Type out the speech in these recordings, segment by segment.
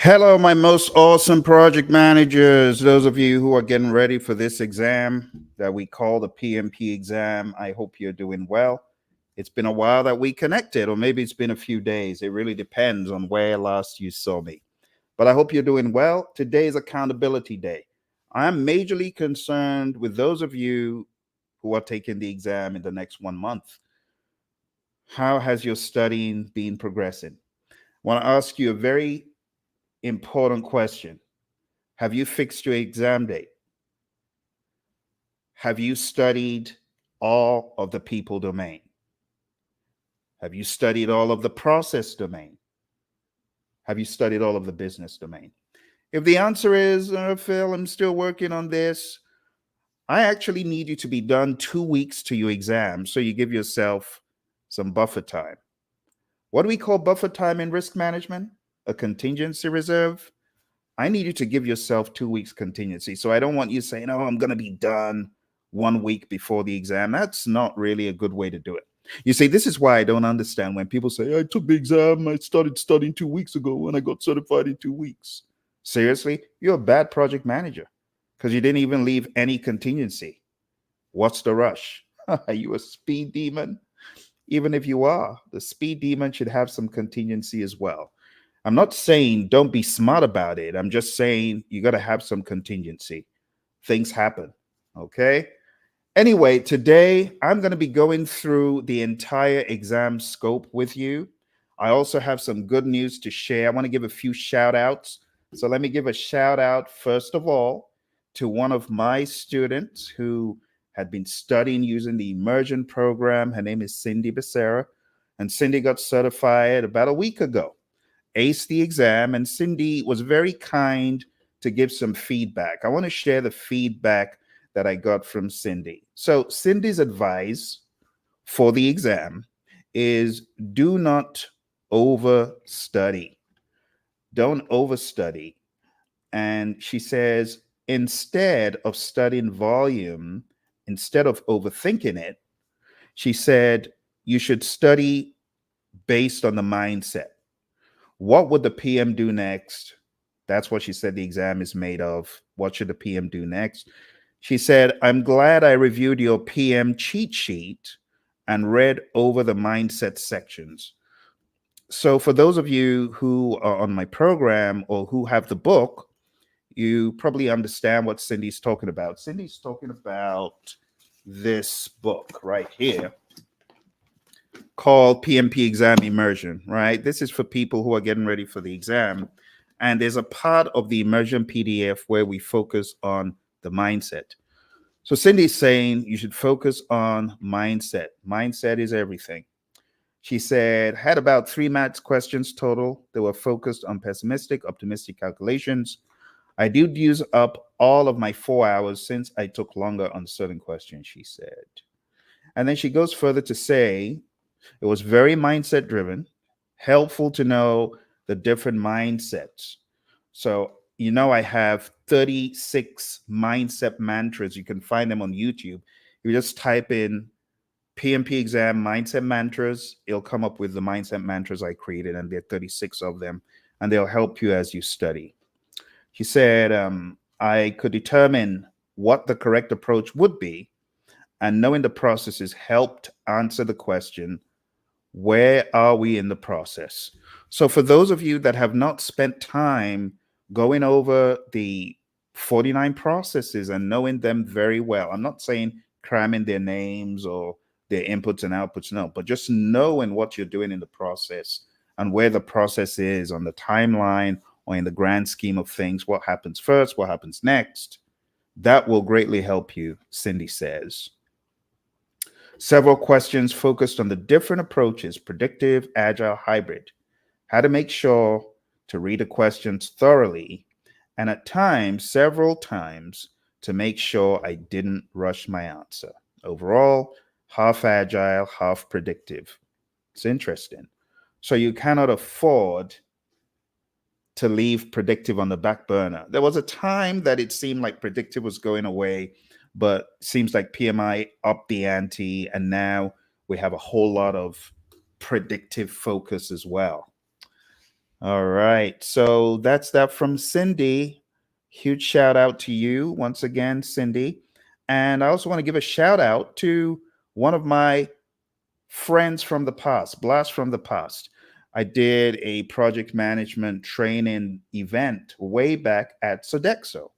Hello, my most awesome project managers. Those of you who are getting ready for this exam that we call the PMP exam, I hope you're doing well. It's been a while that we connected, or maybe it's been a few days. It really depends on where last you saw me. But I hope you're doing well. Today is accountability day. I'm majorly concerned with those of you who are taking the exam in the next 1 month. How has your studying been progressing? I want to ask you a very important question. Have you fixed your exam date? Have you studied all of the people domain? Have you studied all of the process domain? Have you studied all of the business domain? If the answer is, Phil, I'm still working on this, I actually need you to be done 2 weeks to your exam so you give yourself some buffer time. What do we call buffer time in risk management? A contingency reserve. I need you to give yourself 2 weeks contingency. So I don't want you saying, oh, I'm going to be done 1 week before the exam. That's not really a good way to do it. You see, this is why I don't understand when people say, I took the exam, I started studying 2 weeks ago, and I got certified in 2 weeks. Seriously, you're a bad project manager because you didn't even leave any contingency. What's the rush? Are you a speed demon? Even if you are, the speed demon should have some contingency as well. I'm not saying don't be smart about it. I'm just saying you got to have some contingency. Things happen. Okay. Anyway, today I'm going to be going through the entire exam scope with you. I also have some good news to share. I want to give a few shout outs. So let me give a shout out, first of all, to one of my students who had been studying using the immersion program. Her name is Cindy Becerra, and Cindy got certified about a week ago, aced the exam, and Cindy was very kind to give some feedback. I want to share the feedback that I got from Cindy. So, Cindy's advice for the exam is do not overstudy. Don't overstudy. And she says, instead of studying volume, instead of overthinking it, she said, you should study based on the mindset. What would the PM do next? That's what she said the exam is made of. What should the PM do next? She said, I'm glad I reviewed your PM cheat sheet and read over the mindset sections. So, for those of you who are on my program or who have the book, you probably understand what Cindy's talking about. Cindy's talking about this book right here called PMP Exam Immersion, right? This is for people who are getting ready for the exam. And there's a part of the immersion PDF where we focus on the mindset. So Cindy's saying you should focus on mindset. Mindset is everything. She said, had about 3 maths questions total. They were focused on pessimistic, optimistic calculations. I did use up all of my 4 hours since I took longer on certain questions, she said. And then she goes further to say, it was very mindset driven, helpful to know the different mindsets. So, I have 36 mindset mantras. You can find them on YouTube. You just type in PMP exam mindset mantras, it'll come up with the mindset mantras I created, and there are 36 of them, and they'll help you as you study. He said, I could determine what the correct approach would be, and knowing the processes helped answer the question, where are we in the process? So, for those of you that have not spent time going over the 49 processes and knowing them very well, I'm not saying cramming their names or their inputs and outputs, no, but just knowing what you're doing in the process and where the process is on the timeline or in the grand scheme of things, what happens first, what happens next, that will greatly help you, Cindy says. Several questions focused on the different approaches, predictive, agile, hybrid, how to make sure to read the questions thoroughly, and at times, several times, to make sure I didn't rush my answer. Overall, half agile, half predictive. It's interesting. So you cannot afford to leave predictive on the back burner. There was a time that it seemed like predictive was going away, but seems like PMI upped the ante, and now we have a whole lot of predictive focus as well. All right. So that's that from Cindy. Huge shout out to you once again, Cindy. And I also want to give a shout out to one of my friends from the past, blast from the past. I did a project management training event way back at Sodexo.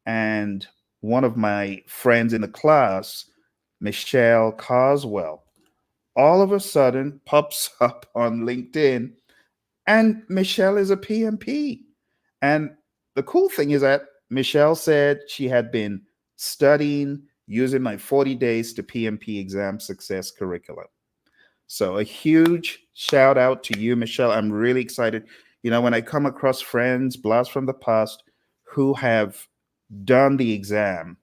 And one of my friends in the class, Michelle Coswell, all of a sudden pops up on LinkedIn, and Michelle is a PMP. And the cool thing is that Michelle said she had been studying using my 40 days to PMP exam success curriculum. So a huge shout out to you, Michelle. I'm really excited. You know, when I come across friends, blast from the past, who have done the exam,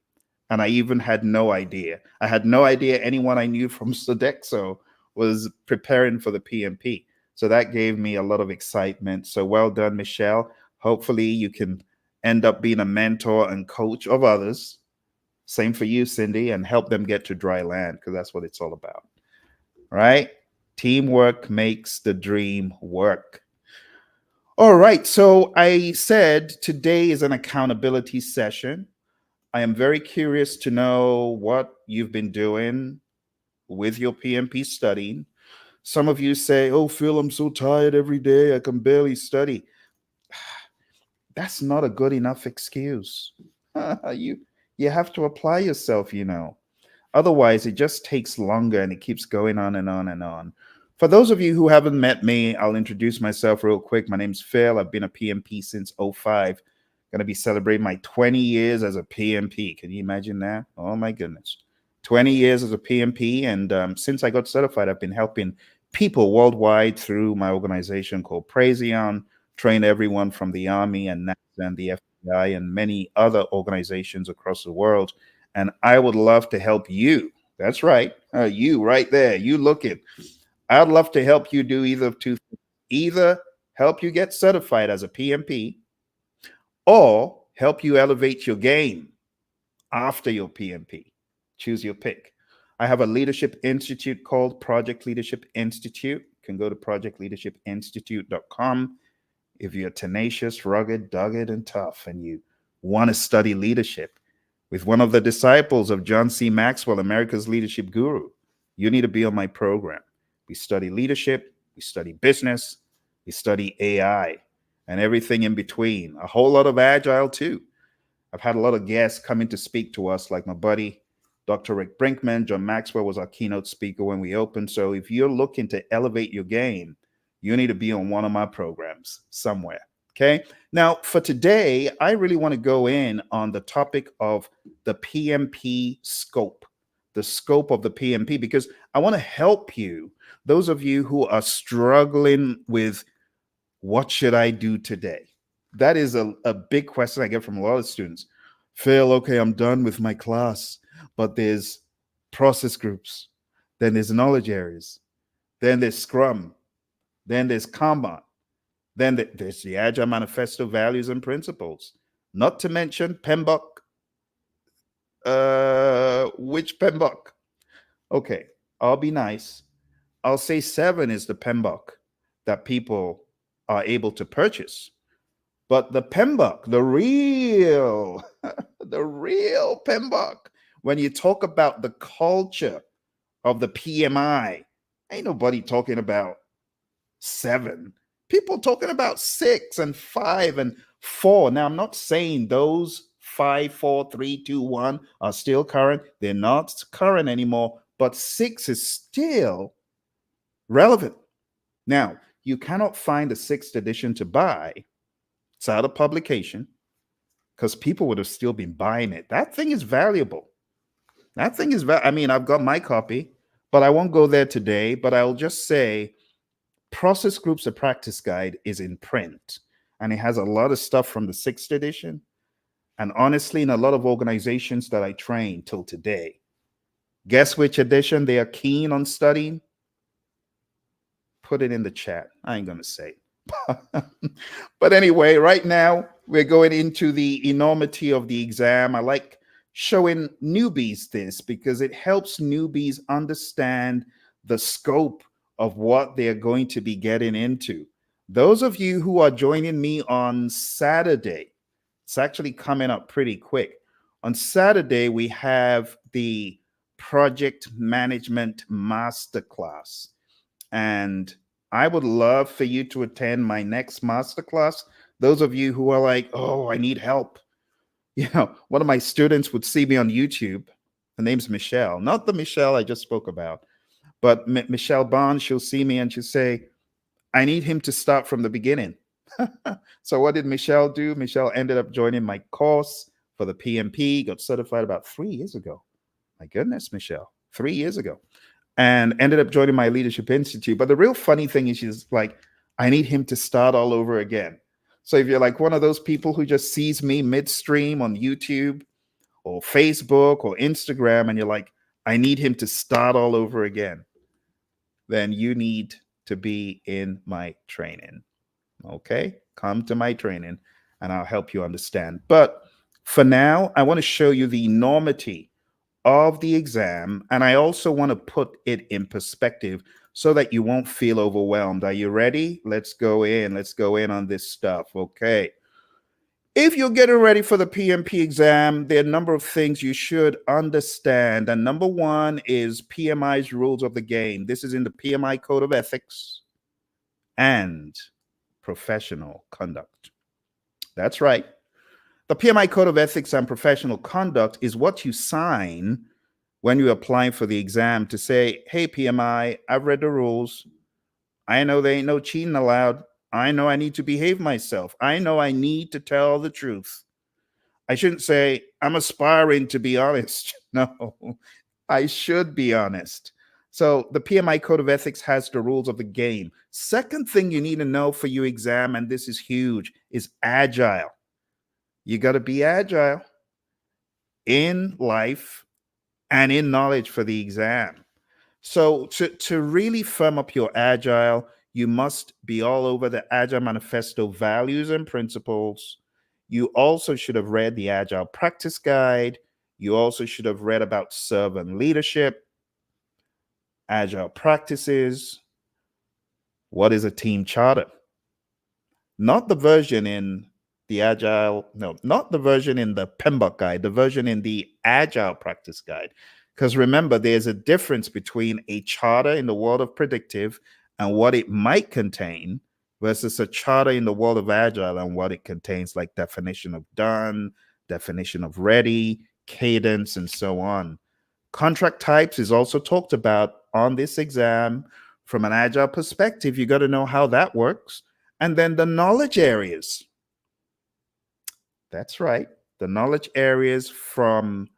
and I even had no idea. I had no idea anyone I knew from Sodexo was preparing for the PMP. So that gave me a lot of excitement. So well done, Michelle. Hopefully, you can end up being a mentor and coach of others. Same for you, Cindy, and help them get to dry land because that's what it's all about, right? Teamwork makes the dream work. All right. So I said today is an accountability session. I am very curious to know what you've been doing with your PMP studying. Some of you say, "Oh, Phil, I'm so tired every day. I can barely study." That's not a good enough excuse. you you have to apply yourself, you know. Otherwise, it just takes longer and it keeps going on and on and on. For those of you who haven't met me, I'll introduce myself real quick. My name's Phil. I've been a PMP since '05. Going to be celebrating my 20 years as a PMP. Can you imagine that? Oh my goodness. 20 years as a PMP. And since I got certified, I've been helping people worldwide through my organization called Praizion, train everyone from the Army and NASA and the FBI and many other organizations across the world. And I would love to help you. That's right. You right there. You looking. I'd love to help you do either of two things. Either help you get certified as a PMP or help you elevate your game after your PMP. Choose your pick. I have a leadership institute called Project Leadership Institute. You can go to projectleadershipinstitute.com. If you're tenacious, rugged, dogged, and tough, and you want to study leadership with one of the disciples of John C. Maxwell, America's leadership guru, you need to be on my program. We study leadership, we study business, we study AI, and everything in between. A whole lot of agile too. I've had a lot of guests coming to speak to us, like my buddy, Dr. Rick Brinkman. John Maxwell was our keynote speaker when we opened. So if you're looking to elevate your game, you need to be on one of my programs somewhere. Okay. Now, for today, I really want to go in on the topic of the PMP scope, the scope of the PMP, because I want to help you, those of you who are struggling with what should I do today? That is a big question I get from a lot of students. Phil, okay, I'm done with my class, but there's process groups, then there's knowledge areas, then there's Scrum, then there's Kanban, then there's the Agile Manifesto values and principles, not to mention PMBOK. Which PMBOK? Okay, I'll be nice. I'll say 7 is the PMBOK that people are able to purchase. But the PMBOK, the real PMBOK, when you talk about the culture of the PMI, ain't nobody talking about 7. People talking about 6 and 5 and 4. Now, I'm not saying those 5, 4, 3, 2, 1 are still current. They're not current anymore, but 6 is still relevant. Now, you cannot find a 6th edition to buy. It's out of publication because people would have still been buying it. That thing is valuable. That thing is, I mean, I've got my copy, but I won't go there today. But I'll just say Process Groups, a Practice Guide is in print, and it has a lot of stuff from the 6th edition. And honestly, in a lot of organizations that I train till today, guess which edition they are keen on studying? Put it in the chat. I ain't going to say. But anyway, right now we're going into the enormity of the exam. I like showing newbies this because it helps newbies understand the scope of what they're going to be getting into. Those of you who are joining me on Saturday, it's actually coming up pretty quick. On Saturday, we have the Project Management Masterclass. And I would love for you to attend my next masterclass. Those of you who are like, oh, I need help. One of my students would see me on YouTube. Her name's Michelle, not the Michelle I just spoke about, but Michelle Bond. She'll see me and she'll say, I need him to start from the beginning. So what did Michelle do? Michelle ended up joining my course for the PMP, got certified about 3 years ago. My goodness, Michelle, 3 years ago. And ended up joining my Leadership Institute. But the real funny thing is she's like, I need him to start all over again. So if you're like one of those people who just sees me midstream on YouTube or Facebook or Instagram, and you're like, I need him to start all over again, then you need to be in my training. Okay? Come to my training and I'll help you understand. But for now, I want to show you the enormity of the exam, and I also want to put it in perspective so that you won't feel overwhelmed. Are you ready? Let's go in. Let's go in on this stuff. Okay. If you're getting ready for the PMP exam, there are a number of things you should understand. And number one is PMI's rules of the game. This is in the PMI Code of Ethics and Professional Conduct. That's right. The PMI Code of Ethics and Professional Conduct is what you sign when you're applying for the exam to say, hey, PMI, I've read the rules. I know there ain't no cheating allowed. I know I need to behave myself. I know I need to tell the truth. I shouldn't say, I'm aspiring to be honest. No, I should be honest. So the PMI Code of Ethics has the rules of the game. Second thing you need to know for your exam, and this is huge, is agile. You got to be agile in life and in knowledge for the exam. So to really firm up your agile, you must be all over the Agile Manifesto values and principles. You also should have read the Agile Practice Guide. You also should have read about servant leadership, agile practices. What is a team charter? Not the version in the Agile, no, not the version in the PMBOK guide, the version in the Agile Practice Guide. Because remember, there's a difference between a charter in the world of predictive and what it might contain versus a charter in the world of Agile and what it contains, like definition of done, definition of ready, cadence, and so on. Contract types is also talked about on this exam. From an Agile perspective, you got to know how that works. And then the knowledge areas. That's right. The knowledge areas from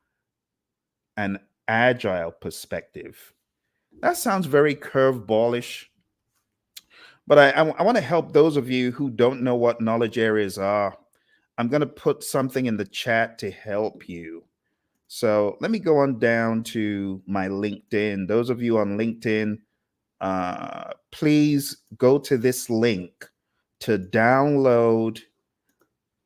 an Agile perspective. That sounds very curveballish, but I want to help those of you who don't know what knowledge areas are. I'm going to put something in the chat to help you. So let me go on down to my LinkedIn. Those of you on LinkedIn, please go to this link to download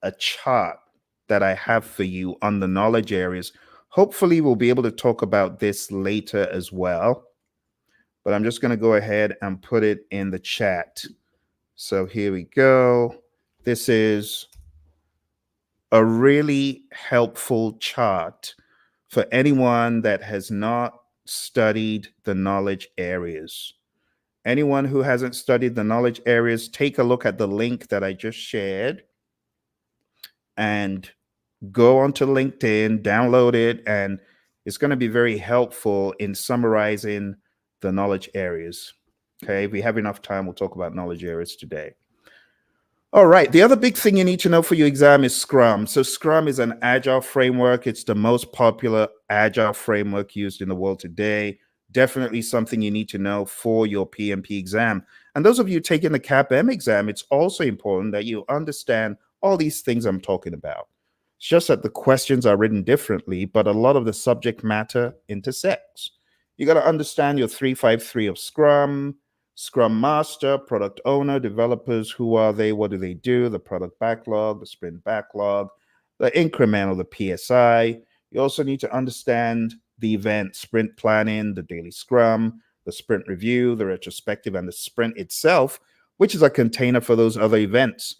a chart that I have for you on the knowledge areas. Hopefully, we'll be able to talk about this later as well. But I'm just going to go ahead and put it in the chat. So here we go. This is a really helpful chart for anyone that has not studied the knowledge areas. Anyone who hasn't studied the knowledge areas, take a look at the link that I just shared and go onto LinkedIn, download it, and it's going to be very helpful in summarizing the knowledge areas. Okay, if we have enough time, we'll talk about knowledge areas today. All right, the other big thing you need to know for your exam is Scrum. So Scrum is an agile framework. It's the most popular agile framework used in the world today. Definitely something you need to know for your PMP exam. And those of you taking the CAPM exam, it's also important that you understand all these things I'm talking about. It's just that the questions are written differently, but a lot of the subject matter intersects. You got to understand your 353 of Scrum, Scrum Master, Product Owner, Developers, who are they, what do they do, the product backlog, the sprint backlog, the incremental, the PSI. You also need to understand the event, sprint planning, the daily Scrum, the sprint review, the retrospective, and the sprint itself. which is a container for those other events.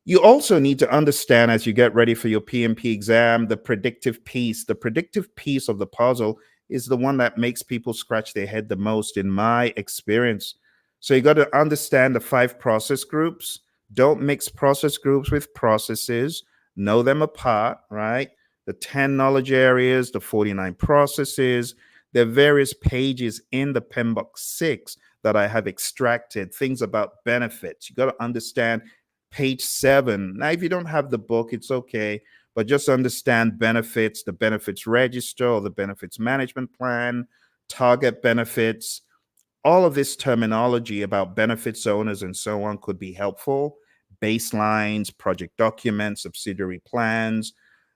You also need to understand as you get ready for your PMP exam, the predictive piece. The predictive piece of the puzzle is the one that makes people scratch their head the most, in my experience. So you got to understand the 5 process groups. Don't mix process groups with processes. Know them apart, right? The 10 knowledge areas, the 49 processes. There are various pages in the PMBOK 6 that I have extracted, things about benefits. You got to understand page 7. Now, if you don't have the book, it's okay, but just understand benefits, the benefits register or the benefits management plan, target benefits. All of this terminology about benefits owners and so on could be helpful. Baselines, project documents, subsidiary plans,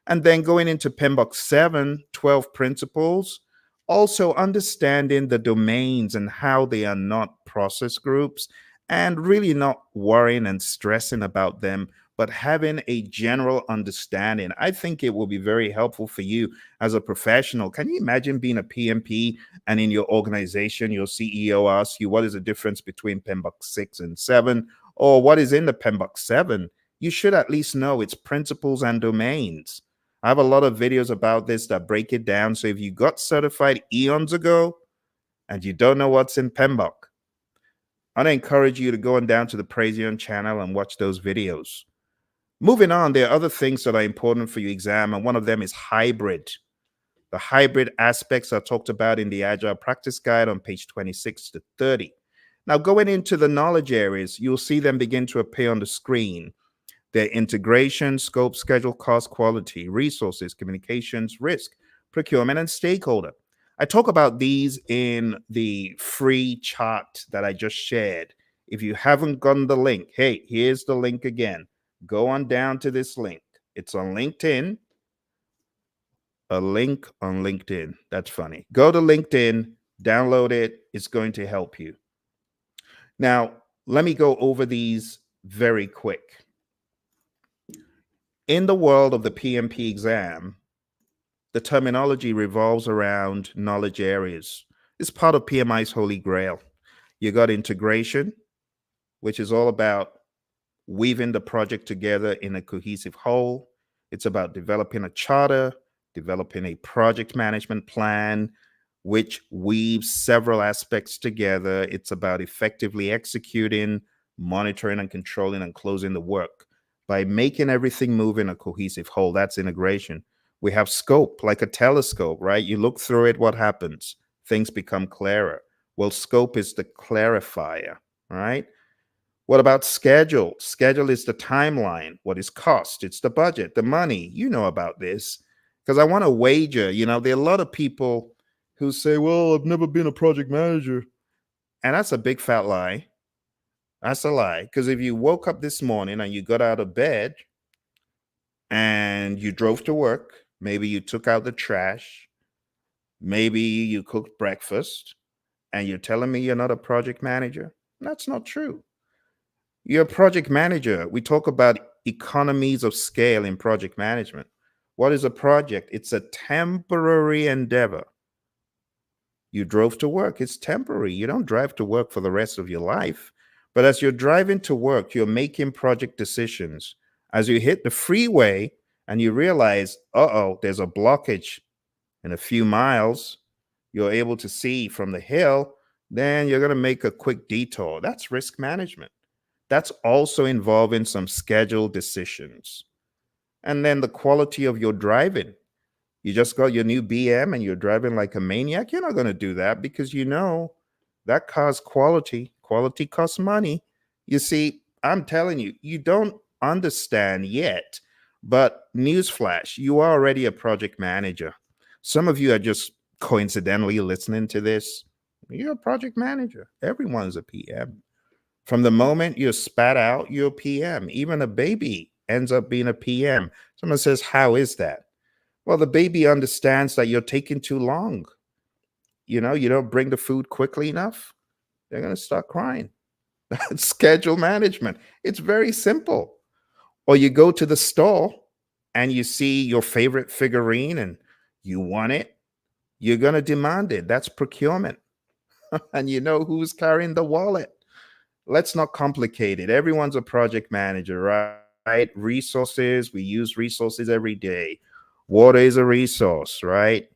and then going into PMBOK 7, 12 principles. Also understanding the domains and how they are not process groups, and really not worrying and stressing about them, but having a general understanding. I think it will be very helpful for you as a professional. Can you imagine being a PMP and in your organization, your CEO asks you, what is the difference between PMBOK 6 and 7? Or what is in the PMBOK 7? You should at least know its principles and domains. I have a lot of videos about this that break it down. So if you got certified eons ago and you don't know what's in PMBOK, I'd encourage you to go on down to the Praision channel and watch those videos. Moving on, there are other things that are important for your exam, and one of them is hybrid. The hybrid aspects are talked about in the Agile Practice Guide on page 26 to 30. Now, going into the knowledge areas, you'll see them begin to appear on the screen. Their integration, scope, schedule, cost, quality, resources, communications, risk, procurement, and stakeholder. I talk about these in the free chart that I just shared. If you haven't gotten the link, hey, here's the link again. Go on down to this link. It's on LinkedIn. A link on LinkedIn. That's funny. Go to LinkedIn, download it. It's going to help you. Now, let me go over these very quick. In the world of the PMP exam, the terminology revolves around knowledge areas. It's part of PMI's Holy Grail. You got integration, which is all about weaving the project together in a cohesive whole. It's about developing a charter, developing a project management plan, which weaves several aspects together. It's about effectively executing, monitoring, and controlling and closing the work by making everything move in a cohesive whole. That's integration. We have scope, like a telescope, right? You look through it, what happens? Things become clearer. Well, scope is the clarifier, right? What about schedule? Schedule is the timeline. What is cost? It's the budget, the money. You know about this. Because I want to wager, there are a lot of people who say, well, I've never been a project manager. And that's a big fat lie. That's a lie. Because if you woke up this morning and you got out of bed and you drove to work, maybe you took out the trash, maybe you cooked breakfast, and you're telling me you're not a project manager, that's not true. You're a project manager. We talk about economies of scale in project management. What is a project? It's a temporary endeavor. You drove to work, it's temporary. You don't drive to work for the rest of your life. But as you're driving to work, you're making project decisions. As you hit the freeway and you realize, uh-oh, there's a blockage in a few miles, you're able to see from the hill, then you're going to make a quick detour. That's risk management. That's also involving some scheduled decisions. And then the quality of your driving. You just got your new BM and you're driving like a maniac. You're not going to do that because you know that car's quality. Quality costs money. You see, I'm telling you, you don't understand yet, but newsflash, you are already a project manager. Some of you are just coincidentally listening to this. You're a project manager. Everyone's a PM. From the moment you're spat out, you're a PM. Even a baby ends up being a PM. Someone says, how is that? Well, the baby understands that you're taking too long. You don't bring the food quickly enough, they're going to start crying. Schedule management. It's very simple. Or you go to the store and you see your favorite figurine and you want it, you're going to demand it. That's procurement. And you know who's carrying the wallet. Let's not complicate it. Everyone's a project manager, right? Resources, we use resources every day. Water is a resource, right?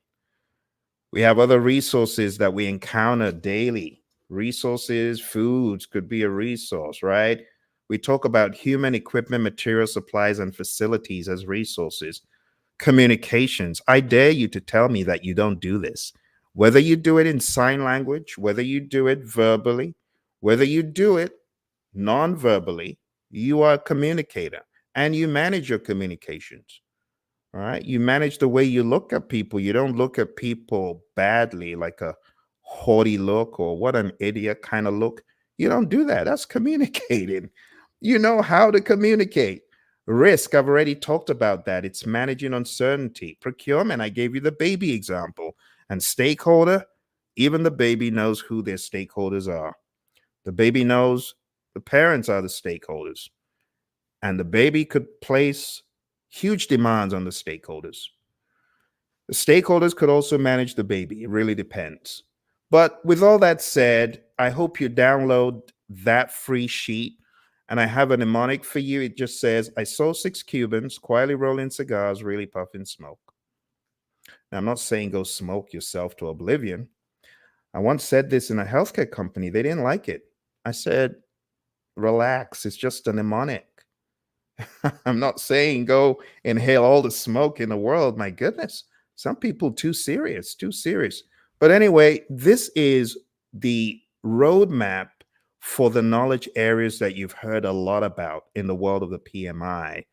We have other resources that we encounter daily. Resources, foods could be a resource, right? We talk about human equipment, material supplies, and facilities as resources. Communications. I dare you to tell me that you don't do this. Whether you do it in sign language, whether you do it verbally, whether you do it non verbally, you are a communicator and you manage your communications. All right. You manage the way you look at people. You don't look at people badly, like a haughty look or what an idiot kind of look. You don't do that. That's communicating. You know how to communicate. Risk, I've already talked about that. It's managing uncertainty. Procurement, I gave you the baby example. And stakeholder, even the baby knows who their stakeholders are. The baby knows the parents are the stakeholders, and the baby could place huge demands on the stakeholders. The stakeholders could also manage the baby. It really depends. But with all that said, I hope you download that free sheet. And I have a mnemonic for you. It just says, I saw six Cubans quietly rolling cigars, really puffing smoke. Now, I'm not saying go smoke yourself to oblivion. I once said this in a healthcare company. They didn't like it. I said, relax. It's just a mnemonic. I'm not saying go inhale all the smoke in the world. My goodness. Some people too serious, too serious. But anyway, this is the roadmap for the knowledge areas that you've heard a lot about in the world of the PMI.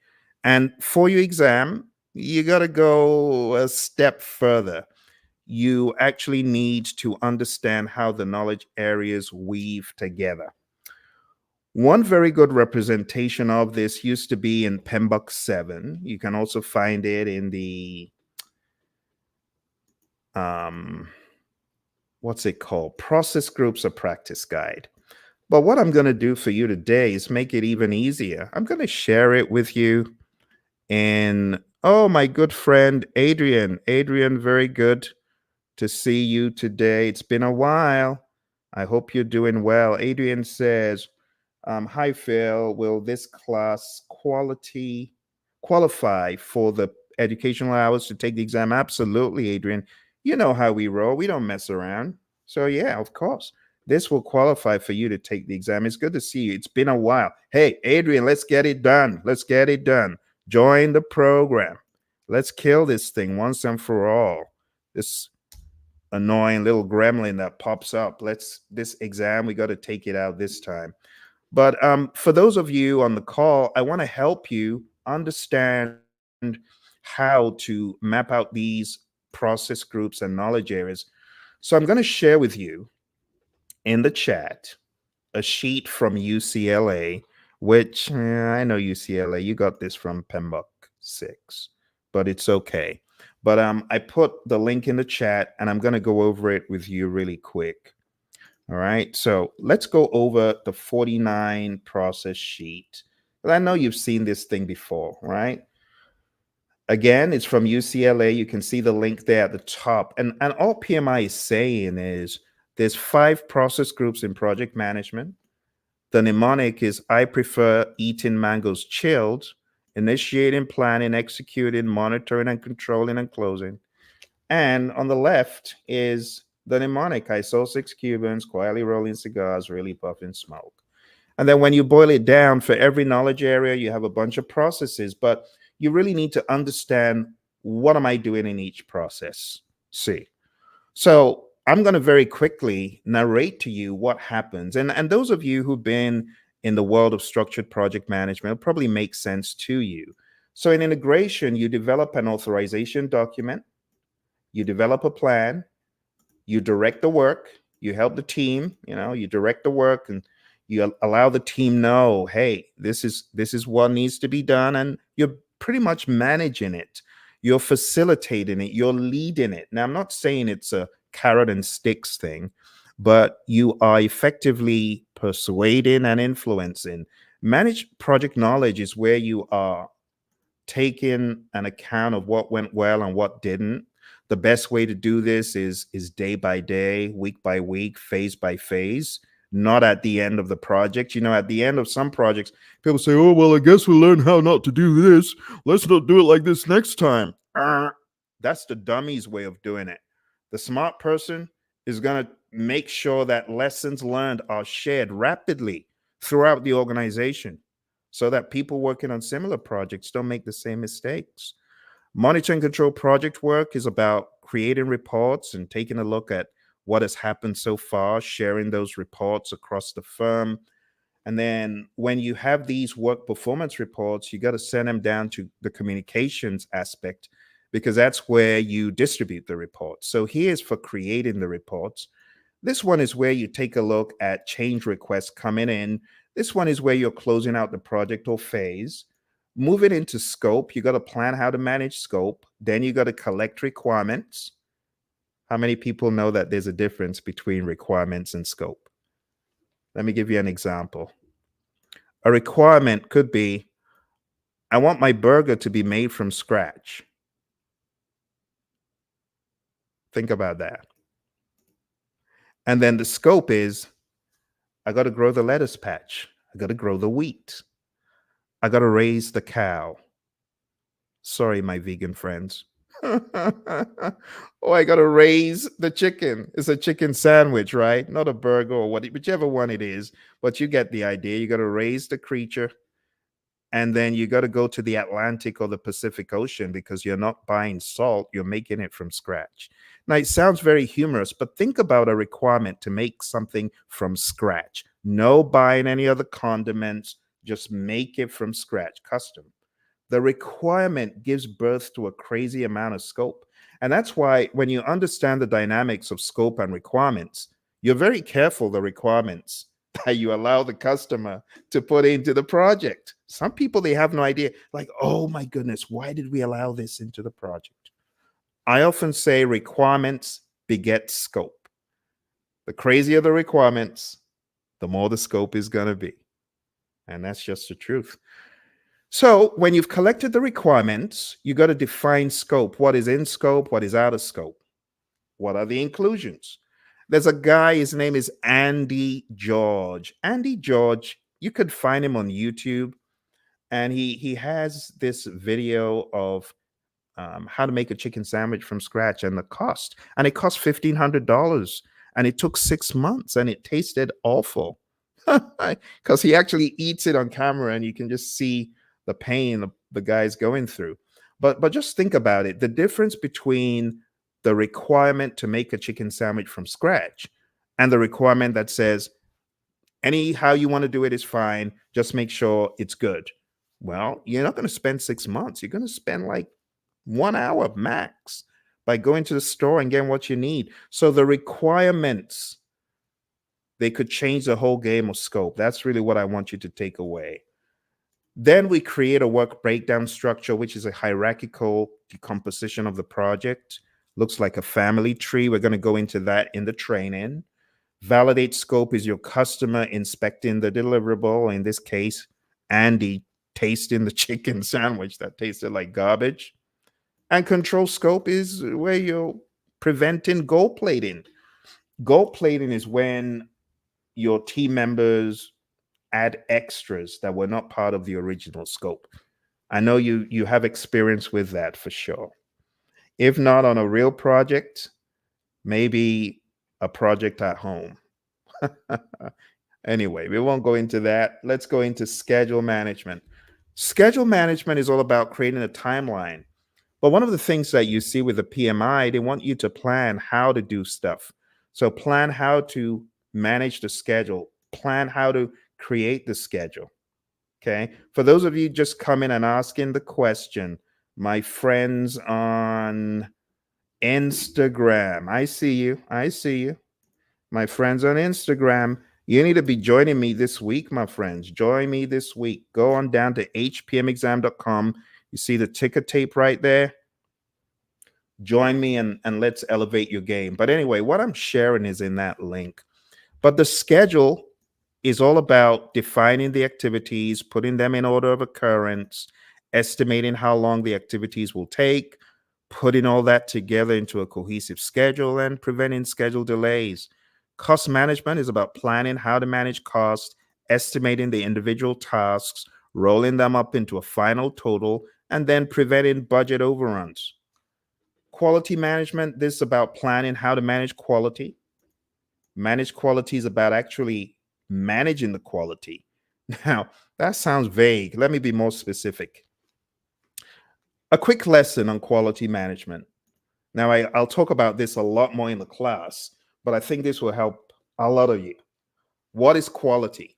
And for your exam, you got to go a step further. You actually need to understand how the knowledge areas weave together. One very good representation of this used to be in PMBOK 7. You can also find it in the um, what's it called? Process Groups, a Practice Guide. But what I'm going to do for you today is make it even easier. I'm going to share it with you. And oh, my good friend, Adrian. Adrian, very good to see you today. It's been a while. I hope you're doing well. Adrian says, hi, Phil. Will this class qualify for the educational hours to take the exam? Absolutely, Adrian. You know how we roll. We don't mess around. So, yeah, of course. This will qualify for you to take the exam. It's good to see you. It's been a while. Hey, Adrian, let's get it done. Let's get it done. Join the program. Let's kill this thing once and for all. This annoying little gremlin that pops up. This exam, we got to take it out this time. But for those of you on the call, I want to help you understand how to map out these process groups and knowledge areas. So I'm going to share with you in the chat a sheet from UCLA, which I know UCLA, you got this from PMBOK 6, but it's okay. But I put the link in the chat and I'm going to go over it with you really quick. All right, so let's go over the 49 process sheet. And I know you've seen this thing before, right? Again, it's from UCLA. You can see the link there at the top. And all PMI is saying is there's 5 process groups in project management. The mnemonic is I prefer eating mangoes chilled, initiating, planning, executing, monitoring, and controlling and closing. And on the left is the mnemonic. I saw 6 Cubans quietly rolling cigars, really puffing smoke. And then when you boil it down, for every knowledge area, you have a bunch of processes, but you really need to understand what am I doing in each process. See. So I'm going to very quickly narrate to you what happens. And those of you who've been in the world of structured project management, it'll probably make sense to you. So in integration, you develop an authorization document, you develop a plan, you direct the work, you help the team, you direct the work and you allow the team know, hey, this is what needs to be done, and you're pretty much managing it. You're facilitating it, you're leading it. Now, I'm not saying it's a carrot and sticks thing, but you are effectively persuading and influencing. Managed project knowledge is where you are taking an account of what went well and what didn't. The best way to do this is day by day, week by week, phase by phase. not at the end of the project. At the end of some projects, people say, oh, well, I guess we learned how not to do this. Let's not do it like this next time. That's the dummy's way of doing it. The smart person is going to make sure that lessons learned are shared rapidly throughout the organization so that people working on similar projects don't make the same mistakes. Monitor and control project work is about creating reports and taking a look at what has happened so far, sharing those reports across the firm. And then when you have these work performance reports, you got to send them down to the communications aspect because that's where you distribute the reports. So here's for creating the reports. This one is where you take a look at change requests coming in. This one is where you're closing out the project or phase. Moving into scope, you got to plan how to manage scope. Then you got to collect requirements. How many people know that there's a difference between requirements and scope? Let me give you an example. A requirement could be, I want my burger to be made from scratch. Think about that. And then the scope is, I got to grow the lettuce patch. I got to grow the wheat. I got to raise the cow. Sorry, my vegan friends. Oh, I got to raise the chicken. It's a chicken sandwich, right? Not a burger or whichever one it is. But you get the idea. You got to raise the creature. And then you got to go to the Atlantic or the Pacific Ocean because you're not buying salt. You're making it from scratch. Now, it sounds very humorous, but think about a requirement to make something from scratch. No buying any other condiments. Just make it from scratch, custom. The requirement gives birth to a crazy amount of scope. And that's why when you understand the dynamics of scope and requirements, you're very careful the requirements that you allow the customer to put into the project. Some people, they have no idea, like, oh my goodness, why did we allow this into the project? I often say requirements beget scope. The crazier the requirements, the more the scope is going to be. And that's just the truth. So when you've collected the requirements, you got to define scope. What is in scope? What is out of scope? What are the inclusions? There's a guy, his name is Andy George. Andy George, you could find him on YouTube, and he has this video of how to make a chicken sandwich from scratch and the cost. And it cost $1,500, and it took 6 months, and it tasted awful because he actually eats it on camera, and you can just see the pain the guy's going through. But just think about it. The difference between the requirement to make a chicken sandwich from scratch and the requirement that says, anyhow you want to do it is fine, just make sure it's good. Well, you're not going to spend 6 months. You're going to spend like 1 hour max by going to the store and getting what you need. So the requirements, they could change the whole game of scope. That's really what I want you to take away. Then we create a work breakdown structure, which is a hierarchical decomposition of the project. Looks like a family tree. We're going to go into that in the training. Validate scope is your customer inspecting the deliverable. In this case, Andy tasting the chicken sandwich that tasted like garbage. And control scope is where you're preventing gold plating. Gold plating is when your team members add extras that were not part of the original scope. I know you have experience with that for sure. If not on a real project, maybe a project at home. Anyway, we won't go into that. Let's go into schedule management. Schedule management is all about creating a timeline. But one of the things that you see with the PMI, they want you to plan how to do stuff. So plan how to manage the schedule, plan how to create the schedule. Okay. For those of you just coming and asking the question, my friends on Instagram, I see you. I see you. My friends on Instagram, you need to be joining me this week, my friends. Join me this week. Go on down to hpmexam.com. You see the ticker tape right there? Join me and let's elevate your game. But anyway, what I'm sharing is in that link. But the schedule is all about defining the activities, putting them in order of occurrence, estimating how long the activities will take, putting all that together into a cohesive schedule, and preventing schedule delays. Cost management is about planning how to manage costs, estimating the individual tasks, rolling them up into a final total, and then preventing budget overruns. Quality management, this is about planning how to manage quality. Manage quality is about actually managing the quality. Now, that sounds vague. Let me be more specific. A quick lesson on quality management. Now, I'll talk about this a lot more in the class, but I think this will help a lot of you. What is quality?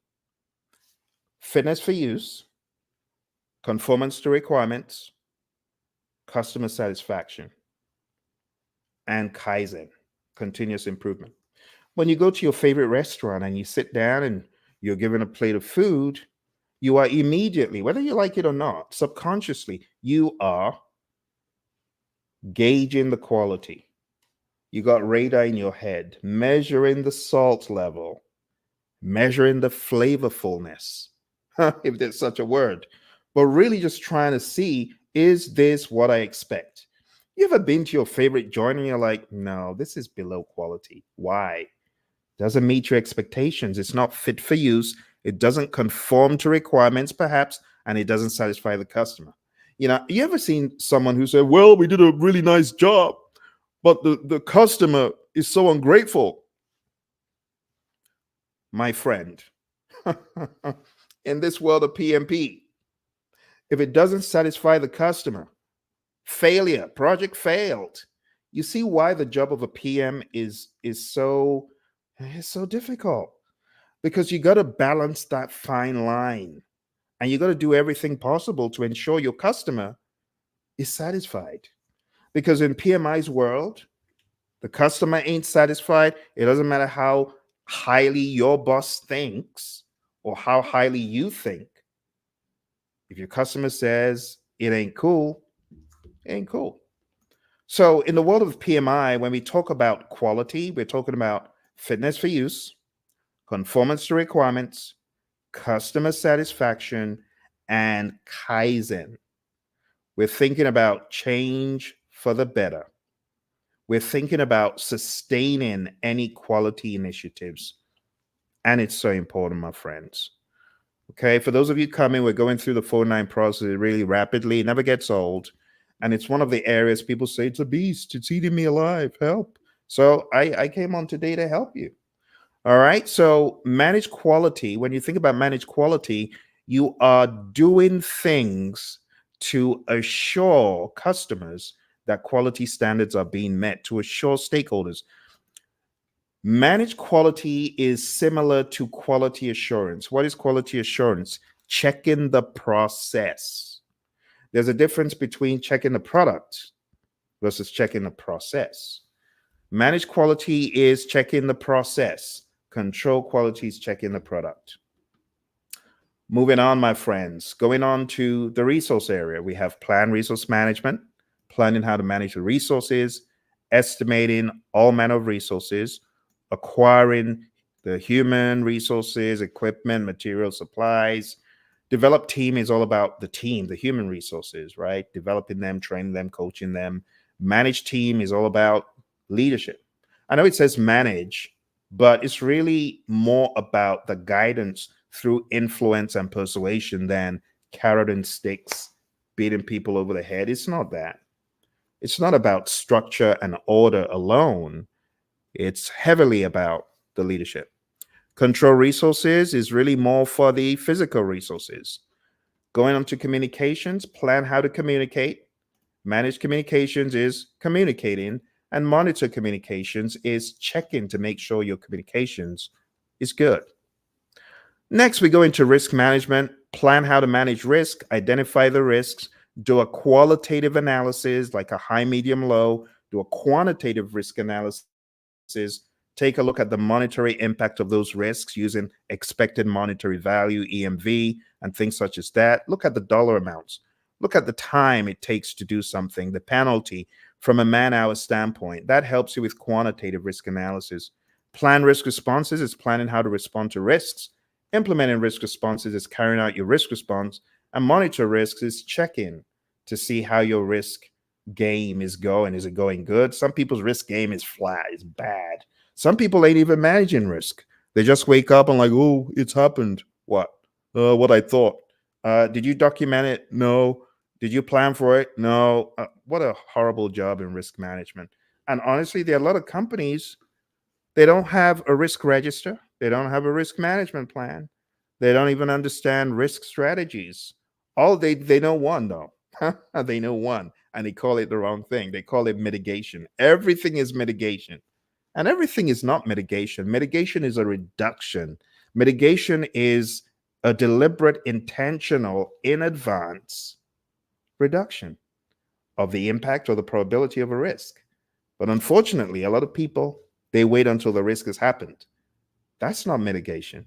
Fitness for use, conformance to requirements, customer satisfaction, and Kaizen, continuous improvement. When you go to your favorite restaurant and you sit down and you're given a plate of food, you are immediately, whether you like it or not, subconsciously, you are gauging the quality. You got radar in your head, measuring the salt level, measuring the flavorfulness, if there's such a word, but really just trying to see, is this what I expect? You ever been to your favorite joint and you're like, no, this is below quality. Why? Doesn't meet your expectations. It's not fit for use. It doesn't conform to requirements, perhaps, and it doesn't satisfy the customer. You ever seen someone who said, well, we did a really nice job, but the customer is so ungrateful? My friend, in this world of PMP, if it doesn't satisfy the customer, failure, project failed. You see why the job of a PM is so difficult, because you got to balance that fine line and you got to do everything possible to ensure your customer is satisfied. Because in PMI's world, the customer ain't satisfied. It doesn't matter how highly your boss thinks or how highly you think. If your customer says it ain't cool, it ain't cool. So, in the world of PMI, when we talk about quality, we're talking about fitness for use, conformance to requirements, customer satisfaction, and Kaizen. We're thinking about change for the better. We're thinking about sustaining any quality initiatives. And it's so important, my friends. Okay, for those of you coming, we're going through the 4-9 process really rapidly. It never gets old. And it's one of the areas people say, it's a beast. It's eating me alive. Help. So I came on today to help you. All right. So manage quality. When you think about manage quality, you are doing things to assure customers that quality standards are being met, to assure stakeholders. Manage quality is similar to quality assurance. What is quality assurance? Checking the process. There's a difference between checking the product versus checking the process. Manage quality is checking the process. Control quality is checking the product. Moving on, my friends, going on to the resource area. We have plan resource management, planning how to manage the resources, estimating all manner of resources, acquiring the human resources, equipment, material, supplies. Develop team is all about the team, the human resources, right? Developing them, training them, coaching them. Manage team is all about leadership. I know it says manage, but it's really more about the guidance through influence and persuasion than carrot and sticks, beating people over the head. It's not that. It's not about structure and order alone. It's heavily about the leadership. Control resources is really more for the physical resources. Going on to communications, plan how to communicate. Manage communications is communicating, and monitor communications is checking to make sure your communications is good. Next, we go into risk management, plan how to manage risk, identify the risks, do a qualitative analysis like a high, medium, low, do a quantitative risk analysis, take a look at the monetary impact of those risks using expected monetary value, EMV, and things such as that. Look at the dollar amounts. Look at the time it takes to do something, the penalty from a man-hour standpoint. That helps you with quantitative risk analysis. Plan risk responses is planning how to respond to risks. Implementing risk responses is carrying out your risk response. And monitor risks is checking to see how your risk game is going. Is it going good? Some people's risk game is flat, it's bad. Some people ain't even managing risk. They just wake up and like, oh, it's happened. What? What I thought. Did you document it? No. Did you plan for it? No. What a horrible job in risk management. And honestly, there are a lot of companies, they don't have a risk register. They don't have a risk management plan. They don't even understand risk strategies. All they know one though. They know one, and they call it the wrong thing. They call it mitigation. Everything is mitigation. And everything is not mitigation. Mitigation is a reduction. Mitigation is a deliberate, intentional, in advance reduction of the impact or the probability of a risk. But unfortunately, a lot of people, they wait until the risk has happened. That's not mitigation.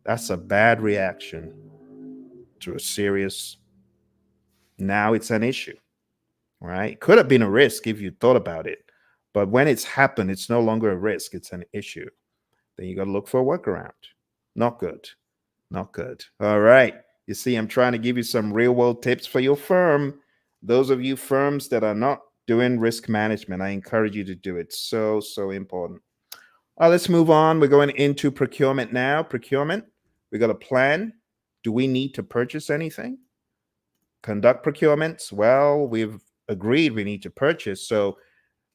That's a bad reaction to a serious, now it's an issue, right? Could have been a risk if you thought about it. But when it's happened, it's no longer a risk, it's an issue. Then you got to look for a workaround. Not good. Not good. All right. You see, I'm trying to give you some real world tips for your firm. Those of you firms that are not doing risk management, I encourage you to do it. So, so important. Let's move on. We're going into procurement now. Procurement, we got a plan. Do we need to purchase anything? Conduct procurements. Well, we've agreed we need to purchase. So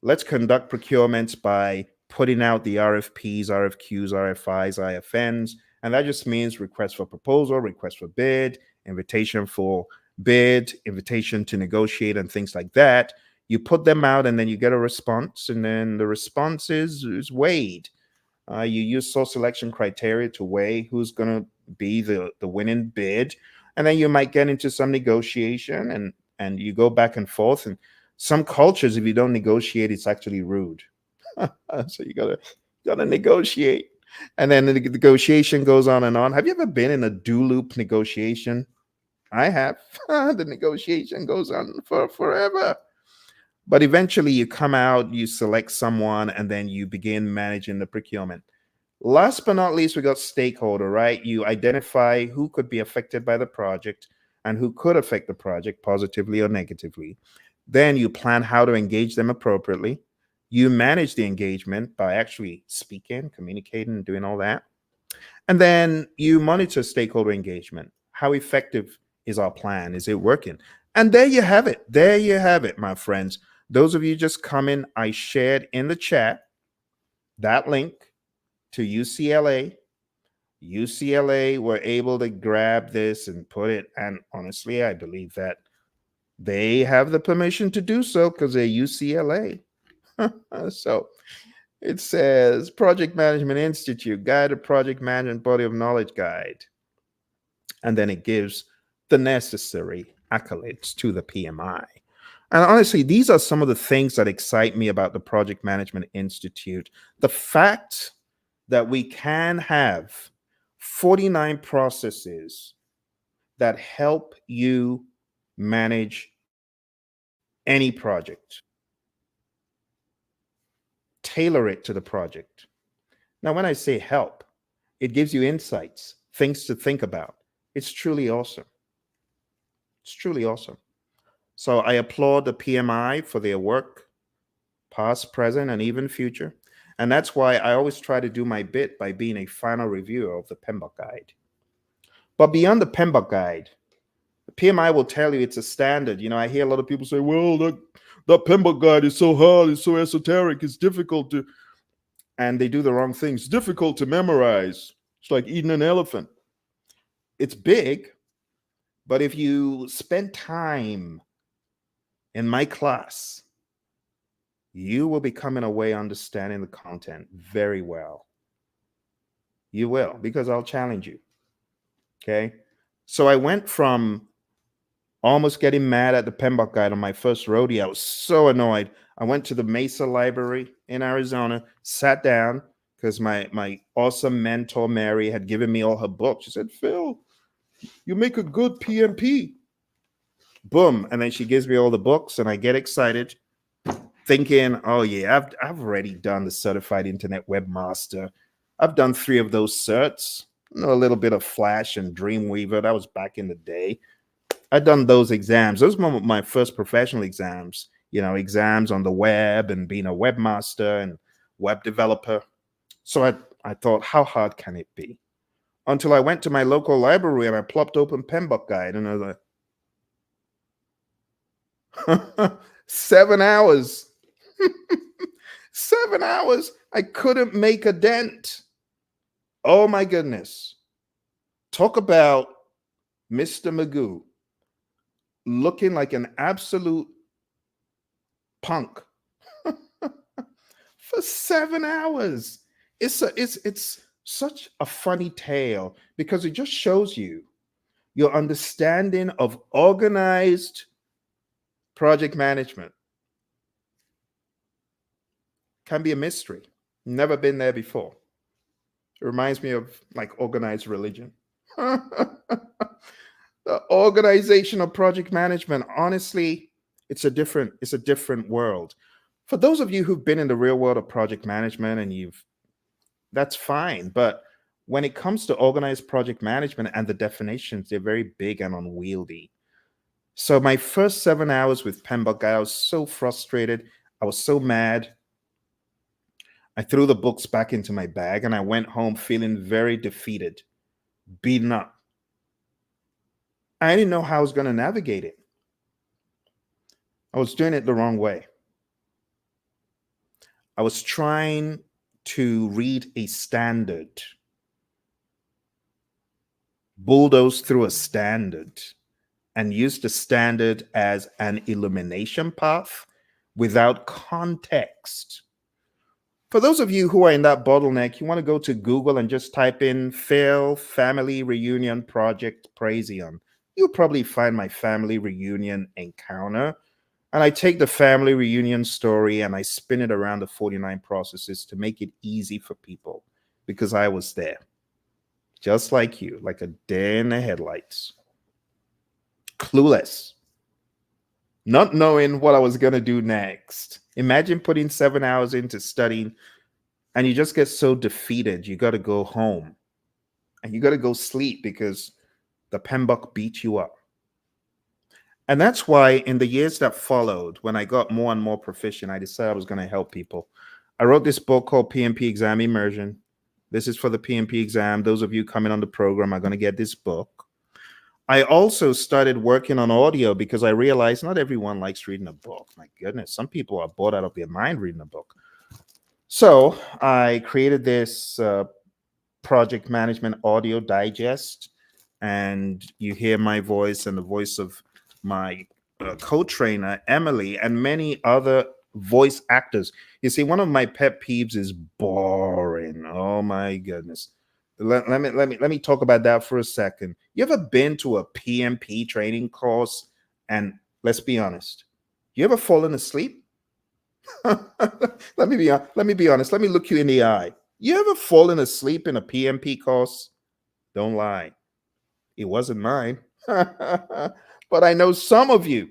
let's conduct procurements by putting out the RFPs, RFQs, RFIs, IFNs. And that just means request for proposal, request for bid, invitation for bid, invitation to negotiate, and things like that. You put them out and then you get a response, and then the response is weighed. You use source selection criteria to weigh who's going to be the winning bid. And then you might get into some negotiation, and you go back and forth. And some cultures, if you don't negotiate, it's actually rude. So you gotta negotiate. And then the negotiation goes on and on. Have you ever been in a do loop negotiation? I have. The negotiation goes on for forever. But eventually you come out, you select someone, and then you begin managing the procurement. Last but not least, we got stakeholder, right? You identify who could be affected by the project and who could affect the project positively or negatively. Then you plan how to engage them appropriately. You manage the engagement by actually speaking, communicating, and doing all that. And then you monitor stakeholder engagement. How effective is our plan? Is it working? And there you have it. There you have it, my friends. Those of you just coming, I shared in the chat that link to UCLA. UCLA were able to grab this and put it. And honestly, I believe that they have the permission to do so because they're UCLA. So it says Project Management Institute, Guided Project Management Body of Knowledge Guide. And then it gives the necessary accolades to the PMI. And honestly, these are some of the things that excite me about the Project Management Institute. The fact that we can have 49 processes that help you manage any project, tailor it to the project. Now, when I say help, it gives you insights, things to think about. It's truly awesome. It's truly awesome. So I applaud the PMI for their work, past, present, and even future. And that's why I always try to do my bit by being a final reviewer of the PMBOK guide. But beyond the PMBOK guide, the PMI will tell you it's a standard. You know, I hear a lot of people say, well, that PMBOK guide is so hard, it's so esoteric, it's difficult to, and they do the wrong things. It's difficult to memorize. It's like eating an elephant. It's big, but if you spend time in my class, you will be coming away understanding the content very well. You will, because I'll challenge you. Okay. So I went from almost getting mad at the PMBOK guide on my first rodeo. I was so annoyed. I went to the Mesa Library in Arizona, sat down because my awesome mentor, Mary, had given me all her books. She said, Phil, you make a good PMP. Boom. And then she gives me all the books and I get excited thinking, oh yeah, I've already done the certified internet webmaster. I've done 3 of those certs. I know a little bit of Flash and Dreamweaver. That was back in the day. I'd done those exams. Those were my first professional exams, you know, exams on the web and being a webmaster and web developer. So I thought, how hard can it be? Until I went to my local library and I plopped open PMBOK guide and I was like, 7 hours. 7 hours. I couldn't make a dent. Oh my goodness. Talk about Mr. Magoo looking like an absolute punk for 7 hours. It's such a funny tale because it just shows you your understanding of organized project management can be a mystery. Never been there before. It reminds me of like organized religion. The organization of project management, honestly, it's a different world. For those of you who've been in the real world of project management and that's fine, but when it comes to organized project management and the definitions, they're very big and unwieldy. So my first 7 hours with PMBOK, I was so frustrated. I was so mad. I threw the books back into my bag and I went home feeling very defeated, beaten up. I didn't know how I was going to navigate it. I was doing it the wrong way. I was trying to read a standard, bulldoze through a standard, and use the standard as an illumination path without context. For those of you who are in that bottleneck, you want to go to Google and just type in fail family reunion project Praision. You'll probably find my family reunion encounter. And I take the family reunion story and I spin it around the 49 processes to make it easy for people because I was there, just like you, like a deer in the headlights, clueless, not knowing what I was going to do next. Imagine putting 7 hours into studying and you just get so defeated. You got to go home and you got to go sleep because the PMBOK beat you up. And that's why in the years that followed, when I got more and more proficient, I decided I was going to help people. I wrote this book called PMP Exam Immersion. This is for the PMP exam. Those of you coming on the program are going to get this book. I also started working on audio because I realized not everyone likes reading a book. My goodness, some people are bored out of their mind reading a book. So I created this project management audio digest, and you hear my voice and the voice of my co-trainer Emily and many other voice actors. You see, one of my pet peeves is boring. Oh my goodness. Let me talk about that for a second. You ever been to a PMP training course and let's be honest, you ever fallen asleep? Let me be honest. Let me look you in the eye. You ever fallen asleep in a PMP course? Don't lie. It wasn't mine. But I know some of you,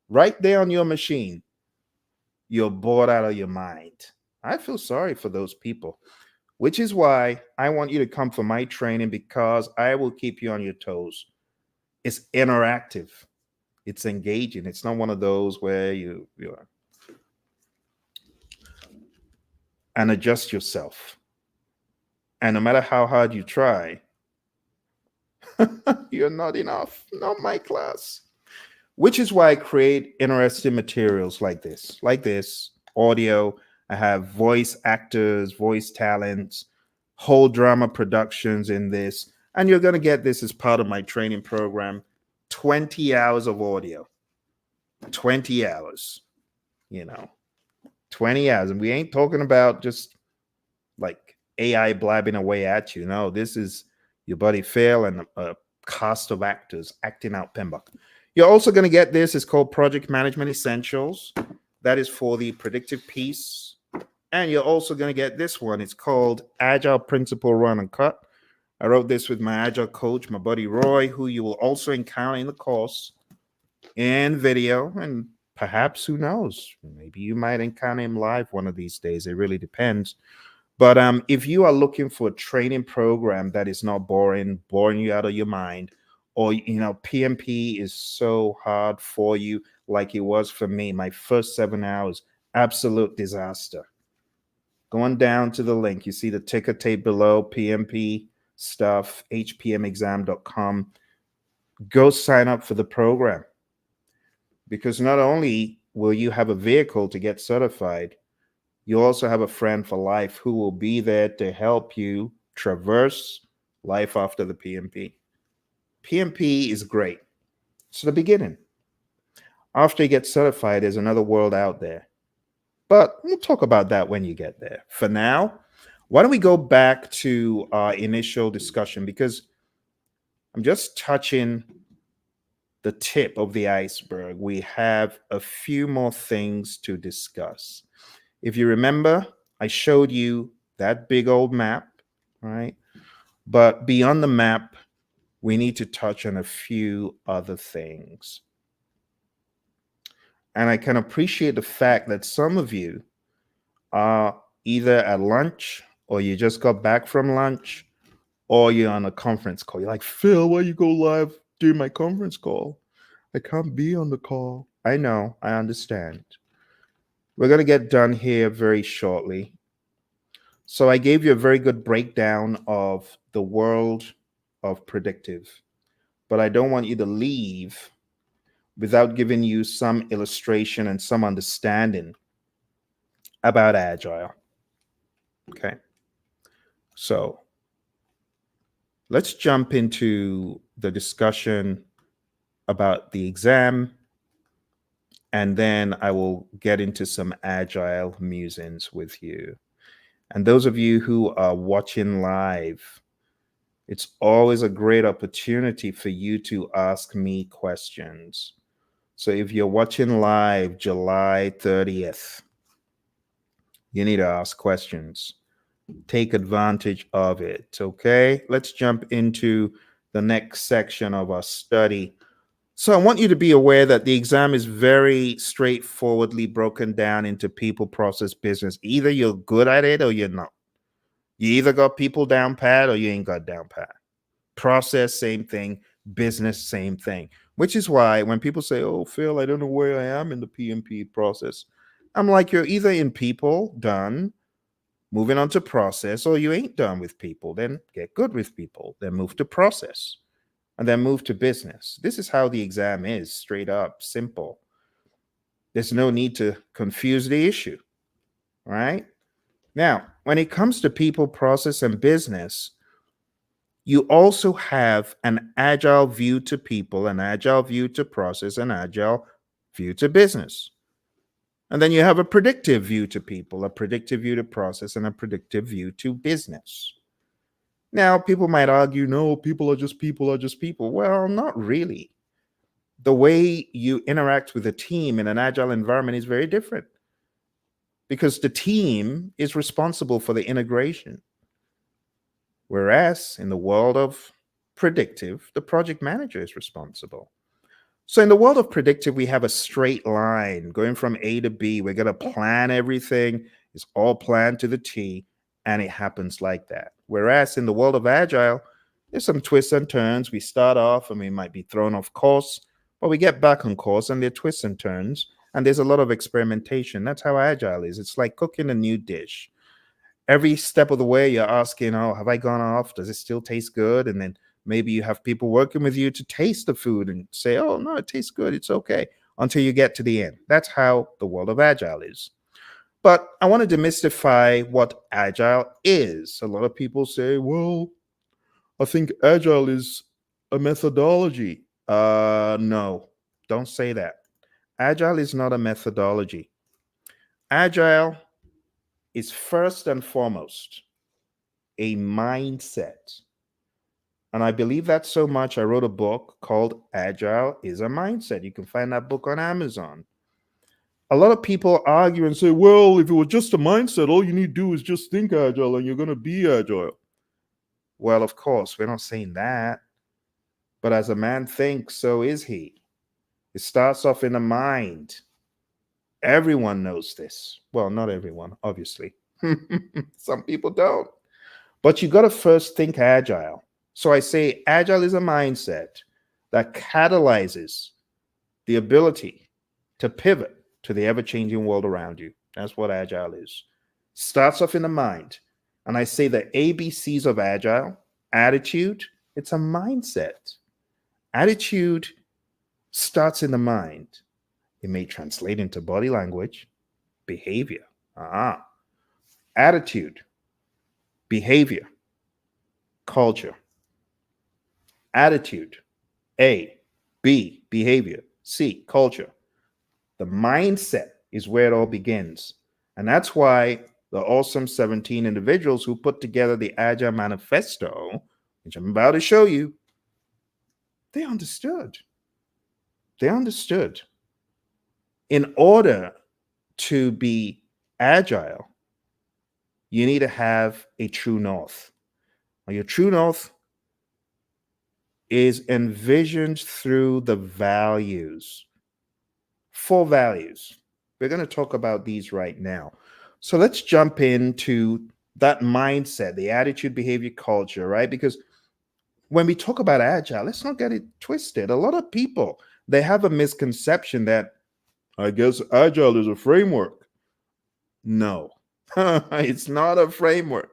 right there on your machine, you're bored out of your mind. I feel sorry for those people, which is why I want you to come for my training because I will keep you on your toes. It's interactive, it's engaging. It's not one of those where you and adjust yourself. And no matter how hard you try, you're not enough. Not my class. Which is why I create interesting materials like this audio. I have voice actors, voice talents, whole drama productions in this. And you're going to get this as part of my training program 20 hours of audio, 20 hours, you know, 20 hours. And we ain't talking about just like AI blabbing away at you. No, this is your buddy Phil and a cast of actors acting out PMBOK. You're also going to get this. It's called Project Management Essentials. That is for the predictive piece. And you're also going to get this one. It's called Agile Principle Run and Cut. I wrote this with my Agile coach, my buddy Roy, who you will also encounter in the course in video. And perhaps, who knows, maybe you might encounter him live one of these days. It really depends. But if you are looking for a training program that is not boring you out of your mind, or PMP is so hard for you like it was for me, my first 7 hours, absolute disaster. Going down to the link, you see the ticker tape below, PMP stuff, hpmexam.com. Go sign up for the program, because not only will you have a vehicle to get certified, you also have a friend for life who will be there to help you traverse life after the PMP. PMP is great. It's the beginning. After you get certified, there's another world out there. But we'll talk about that when you get there. For now, why don't we go back to our initial discussion, because I'm just touching the tip of the iceberg. We have a few more things to discuss. If you remember, I showed you that big old map, right? But beyond the map, we need to touch on a few other things. And I can appreciate the fact that some of you are either at lunch, or you just got back from lunch, or you're on a conference call. You're like, Phil, why you go live during my conference call? I can't be on the call. I know, I understand. We're going to get done here very shortly. So I gave you a very good breakdown of the world of predictive, but I don't want you to leave without giving you some illustration and some understanding about agile. Okay. So let's jump into the discussion about the exam, and then I will get into some agile musings with you. And those of you who are watching live, it's always a great opportunity for you to ask me questions. So if you're watching live July 30th, you need to ask questions. Take advantage of it, okay? Let's jump into the next section of our study. So I want you to be aware that the exam is very straightforwardly broken down into people, process, business. Either you're good at it or you're not. You either got people down pat or you ain't got down pat. Process, same thing. Business, same thing. Which is why when people say, oh, Phil, I don't know where I am in the PMP process, I'm like, you're either in people, done, moving on to process, or you ain't done with people. Then get good with people, then move to process, and then move to business. This is how the exam is, straight up, simple. There's no need to confuse the issue, right? Now, when it comes to people, process, and business, you also have an agile view to people, an agile view to process, an agile view to business. And then you have a predictive view to people, a predictive view to process, and a predictive view to business. Now, people might argue, no, people are just people are just people. Well, not really. The way you interact with a team in an agile environment is very different, because the team is responsible for the integration. Whereas in the world of predictive, the project manager is responsible. So in the world of predictive, we have a straight line going from A to B. We're going to plan everything. It's all planned to the T, and it happens like that. Whereas in the world of agile, there's some twists and turns. We start off and we might be thrown off course, but we get back on course, and there are twists and turns, and there's a lot of experimentation. That's how agile is. It's like cooking a new dish. Every step of the way, you're asking, oh, have I gone off? Does it still taste good? And then maybe you have people working with you to taste the food and say, oh, no, it tastes good. It's okay, until you get to the end. That's how the world of agile is. But I want to demystify what agile is. A lot of people say, well, I think agile is a methodology. No, don't say that. Agile is not a methodology. Agile is first and foremost a mindset. And I believe that so much, I wrote a book called Agile is a Mindset. You can find that book on Amazon. A lot of people argue and say, well, if it was just a mindset, all you need to do is just think agile and you're going to be agile. Well, of course, we're not saying that. But as a man thinks, so is he. It starts off in the mind. Everyone knows this. Well, not everyone, obviously. Some people don't. But you got to first think agile. So I say agile is a mindset that catalyzes the ability to pivot to the ever-changing world around you. That's what agile is. Starts off in the mind. And I say the ABCs of agile: attitude, it's a mindset. Attitude starts in the mind. It may translate into body language, behavior. Attitude, behavior, culture. Attitude, A, B, behavior, C, culture. The mindset is where it all begins. And that's why the awesome 17 individuals who put together the Agile Manifesto, which I'm about to show you, they understood. They understood. In order to be agile, you need to have a true north. Now, your true north is envisioned through the values. 4 values. We're going to talk about these right now. So let's jump into that mindset, the attitude, behavior, culture, right? Because when we talk about agile, let's not get it twisted. A lot of people, they have a misconception that, I guess agile is a framework. No, it's not a framework.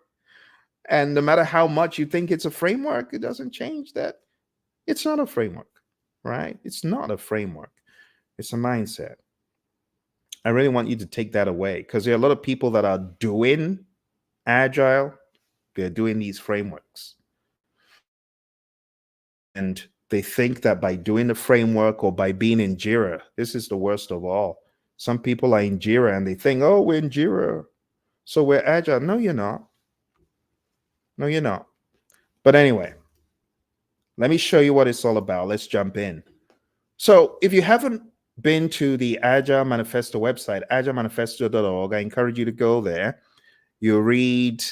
And no matter how much you think it's a framework, it doesn't change that. It's not a framework, right? It's not a framework. It's a mindset. I really want you to take that away, because there are a lot of people that are doing agile. They're doing these frameworks. And they think that by doing the framework or by being in Jira, this is the worst of all. Some people are in Jira and they think, oh, we're in Jira, so we're agile. No, you're not. No, you're not. But anyway, let me show you what it's all about. Let's jump in. So if you haven't been to the Agile Manifesto website, agilemanifesto.org, I encourage you to go there. You read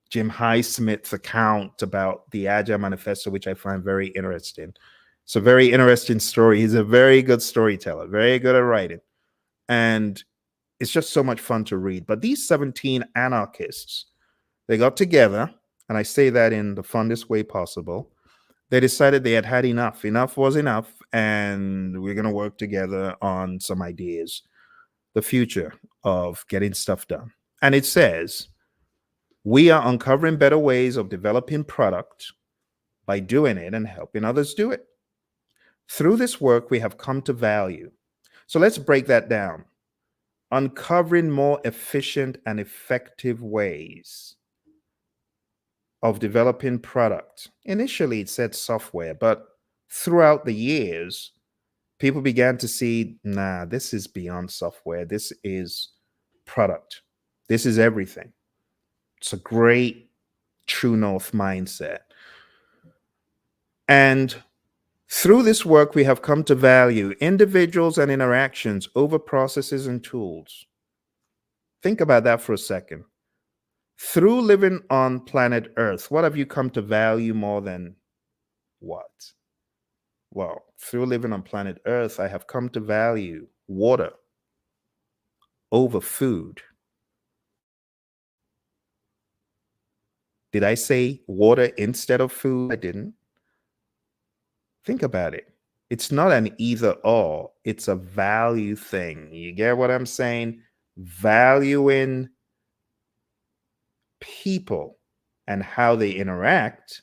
Jim Highsmith's account about the Agile Manifesto, which I find very interesting. It's a very interesting story. He's a very good storyteller, very good at writing. And it's just so much fun to read. But these 17 anarchists, they got together, and I say that in the funnest way possible. They decided they had had enough. Enough was enough, and we're going to work together on some ideas, the future of getting stuff done. And it says, we are uncovering better ways of developing product by doing it and helping others do it. Through this work, we have come to value. So let's break that down. Uncovering more efficient and effective ways of developing product. Initially, it said software, but throughout the years, people began to see, nah, this is beyond software. This is product. This is everything. It's a great true north mindset. And through this work, we have come to value individuals and interactions over processes and tools. Think about that for a second. Through living on planet Earth, what have you come to value more than what? Well, through living on planet Earth, I have come to value water over food. Did I say water instead of food? I didn't. Think about it. It's not an either or, it's a value thing. You get what I'm saying? Valuing people and how they interact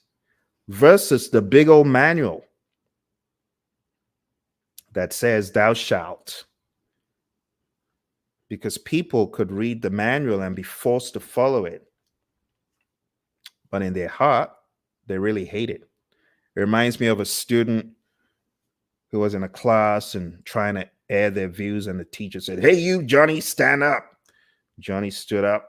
versus the big old manual that says thou shalt. Because people could read the manual and be forced to follow it, but in their heart, they really hate it. It reminds me of a student who was in a class and trying to air their views, and the teacher said, hey, you, Johnny, stand up. Johnny stood up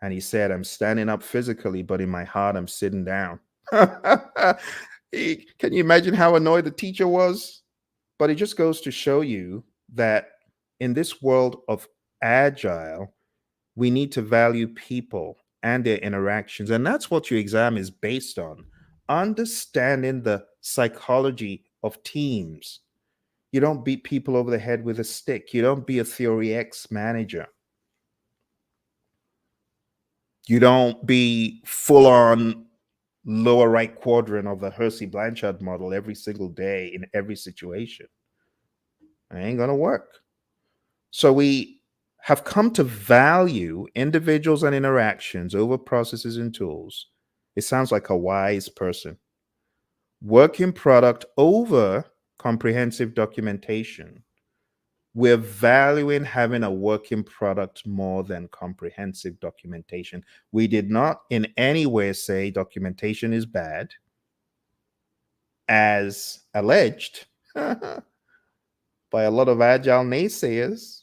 and he said, I'm standing up physically, but in my heart, I'm sitting down. Can you imagine how annoyed the teacher was? But it just goes to show you that in this world of agile, we need to value people and their interactions. And that's what your exam is based on. Understanding the psychology of teams. You don't beat people over the head with a stick. You don't be a Theory X manager. You don't be full on lower right quadrant of the Hersey Blanchard model every single day in every situation. It ain't going to work. So we have come to value individuals and interactions over processes and tools. It sounds like a wise person. Working product over comprehensive documentation. We're valuing having a working product more than comprehensive documentation. We did not in any way say documentation is bad, as alleged by a lot of agile naysayers,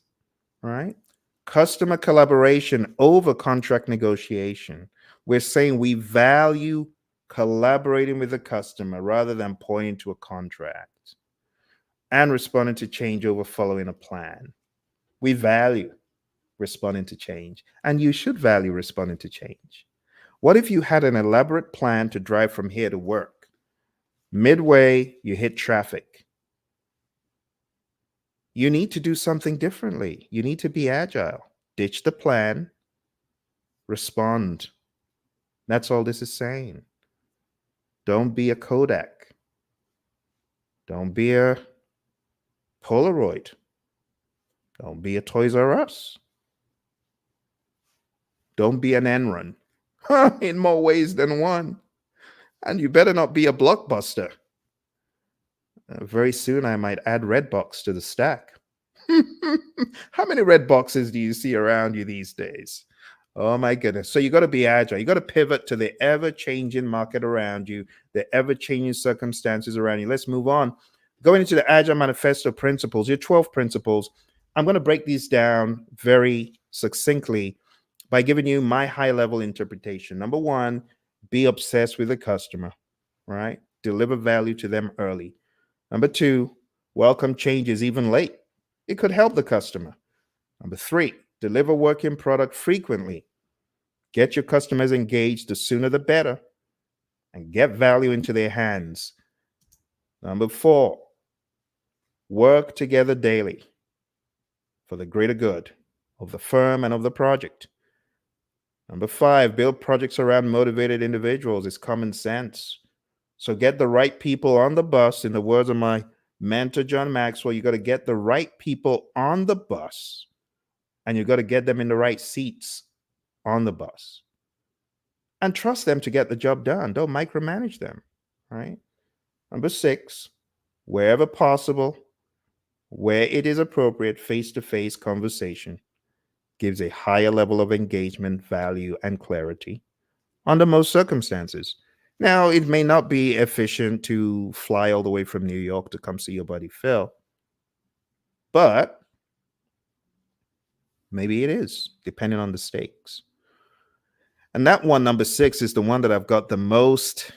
right? Customer collaboration over contract negotiation. We're saying we value collaborating with the customer rather than pointing to a contract, and responding to change over following a plan. We value responding to change, and you should value responding to change. What if you had an elaborate plan to drive from here to work? Midway, you hit traffic. You need to do something differently. You need to be agile. Ditch the plan, respond. That's all this is saying. Don't be a Kodak. Don't be a Polaroid. Don't be a Toys R Us. Don't be an Enron. In more ways than one. And you better not be a Blockbuster. Very soon I might add Redbox to the stack. How many red boxes do you see around you these days? Oh my goodness. So you got to be agile. You got to pivot to the ever changing market around you, the ever changing circumstances around you. Let's move on. Going into the Agile Manifesto principles, your 12 principles, I'm going to break these down very succinctly by giving you my high level interpretation. Number one, be obsessed with the customer, right? Deliver value to them early. Number two, welcome changes even late. It could help the customer. Number three, deliver working product frequently. Get your customers engaged, the sooner the better, and get value into their hands. Number four, work together daily for the greater good of the firm and of the project. Number five, build projects around motivated individuals. It's common sense. So get the right people on the bus. In the words of my mentor, John Maxwell, you got to get the right people on the bus, and you got to get them in the right seats on the bus. And trust them to get the job done. Don't micromanage them, right? Number six, wherever possible, where it is appropriate, face-to-face conversation gives a higher level of engagement, value, and clarity under most circumstances. Now, it may not be efficient to fly all the way from New York to come see your buddy Phil, but maybe it is, depending on the stakes. And that one, number six, is the one that I've got the most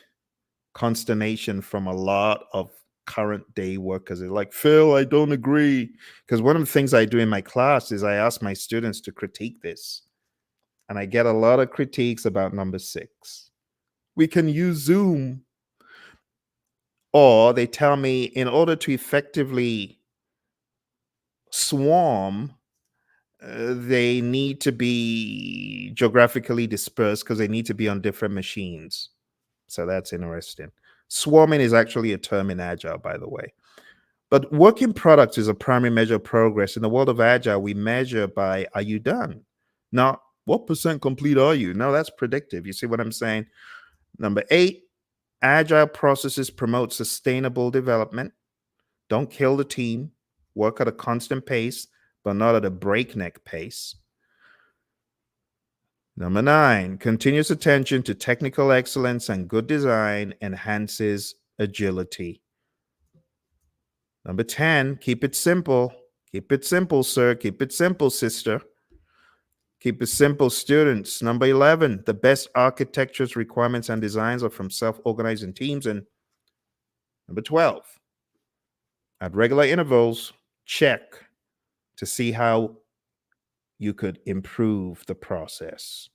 consternation from a lot of current day workers. They're like, Phil, I don't agree. Because one of the things I do in my class is I ask my students to critique this. And I get a lot of critiques about number six. We can use Zoom. Or they tell me in order to effectively swarm, they need to be geographically dispersed because they need to be on different machines. So that's interesting. Swarming is actually a term in Agile, by the way. But working products is a primary measure of progress. In the world of Agile, we measure by, are you done? Not what percent complete are you? No, that's predictive. You see what I'm saying? Number eight, Agile processes promote sustainable development. Don't kill the team. Work at a constant pace, but not at a breakneck pace. Number nine, continuous attention to technical excellence and good design enhances agility. Number 10, keep it simple. Keep it simple, sir. Keep it simple, sister. Keep it simple, students. Number 11, the best architectures, requirements, and designs are from self-organizing teams. And number 12, at regular intervals, check to see how you could improve the process.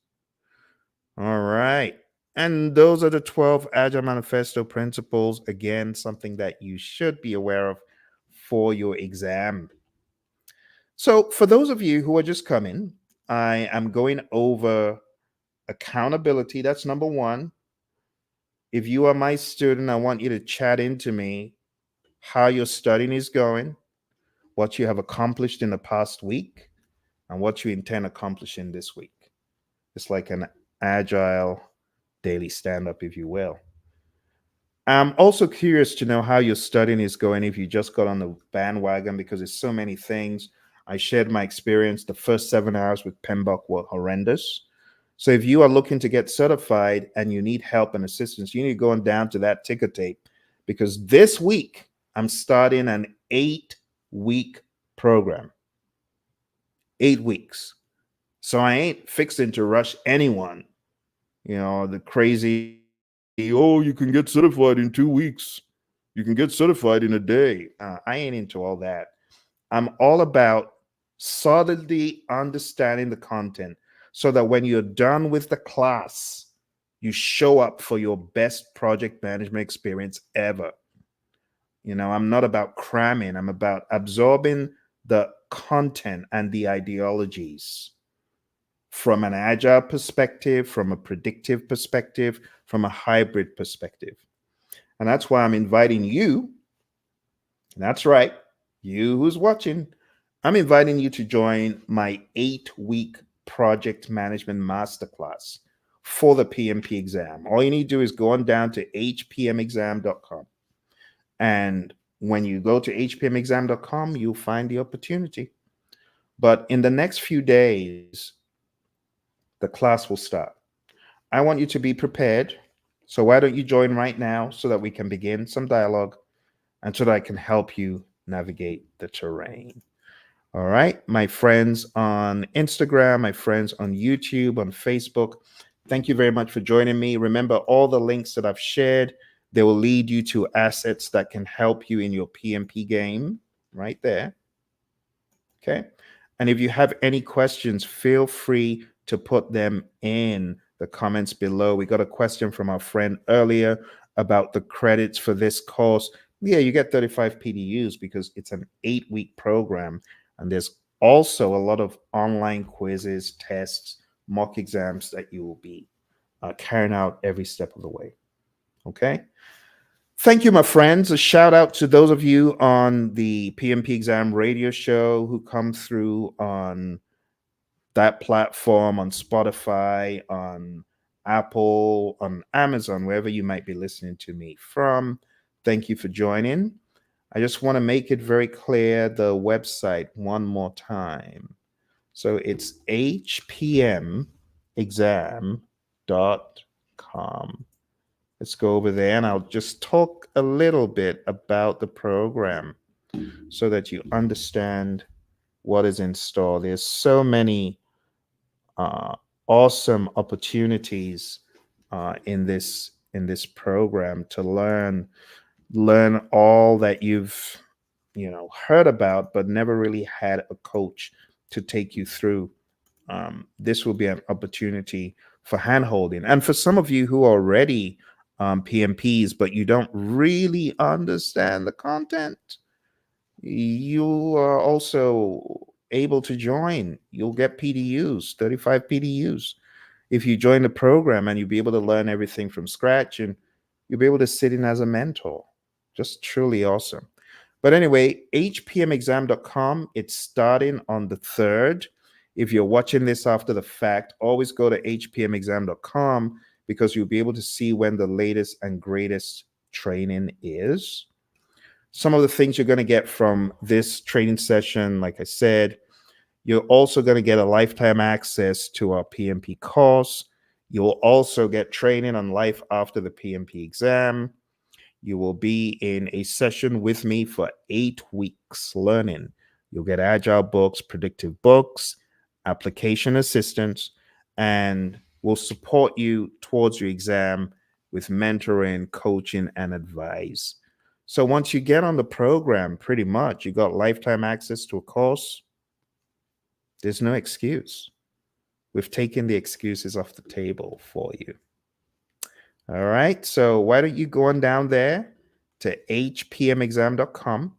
All right. And those are the 12 Agile Manifesto principles. Again, something that you should be aware of for your exam. So, for those of you who are just coming, I am going over accountability. That's number one. If you are my student, I want you to chat into me how your studying is going, what you have accomplished in the past week, and what you intend accomplishing this week. It's like an agile daily stand up, if you will. I'm also curious to know how your studying is going if you just got on the bandwagon because there's so many things. I shared my experience. The first 7 hours with PMBOK were horrendous. So if you are looking to get certified and you need help and assistance, you need to go on down to that ticker tape because this week I'm starting an 8-week program. 8 weeks. So I ain't fixing to rush anyone. The crazy, oh, you can get certified in 2 weeks. You can get certified in a day. I ain't into all that. I'm all about solidly understanding the content so that when you're done with the class, you show up for your best project management experience ever. I'm not about cramming, I'm about absorbing the content and the ideologies from an agile perspective, from a predictive perspective, from a hybrid perspective. And that's why I'm inviting you, that's right, you who's watching, I'm inviting you to join my 8-week project management masterclass for the PMP exam. All you need to do is go on down to hpmexam.com. And when you go to hpmexam.com, you'll find the opportunity. But in the next few days, the class will start. I want you to be prepared. So why don't you join right now so that we can begin some dialogue and so that I can help you navigate the terrain. All right, my friends on Instagram, my friends on YouTube, on Facebook, thank you very much for joining me. Remember, all the links that I've shared, they will lead you to assets that can help you in your PMP game right there. Okay. And if you have any questions, feel free to put them in the comments below. We got a question from our friend earlier about the credits for this course. Yeah, you get 35 PDUs because it's an 8-week program. And there's also a lot of online quizzes, tests, mock exams that you will be carrying out every step of the way. Okay. Thank you, my friends. A shout out to those of you on the PMP exam radio show who come through on that platform, on Spotify, on Apple, on Amazon, wherever you might be listening to me from. Thank you for joining. I just want to make it very clear the website one more time. So it's hpmexam.com. Let's go over there and I'll just talk a little bit about the program so that you understand what is in store. There's so many awesome opportunities in this program to learn all that you've heard about but never really had a coach to take you through. This will be an opportunity for handholding. And for some of you who are already PMPs, but you don't really understand the content, you are also able to join. You'll get PDUs, 35 PDUs. If you join the program and you'll be able to learn everything from scratch and you'll be able to sit in as a mentor. Just truly awesome. But anyway, hpmexam.com, it's starting on the 3rd. If you're watching this after the fact, always go to hpmexam.com because you'll be able to see when the latest and greatest training is. Some of the things you're going to get from this training session, like I said, you're also going to get a lifetime access to our PMP course. You'll also get training on life after the PMP exam. You will be in a session with me for 8 weeks learning. You'll get agile books, predictive books, application assistance, and we'll support you towards your exam with mentoring, coaching, and advice. So once you get on the program, pretty much you got lifetime access to a course. There's no excuse. We've taken the excuses off the table for you. All right. So why don't you go on down there to hpmexam.com,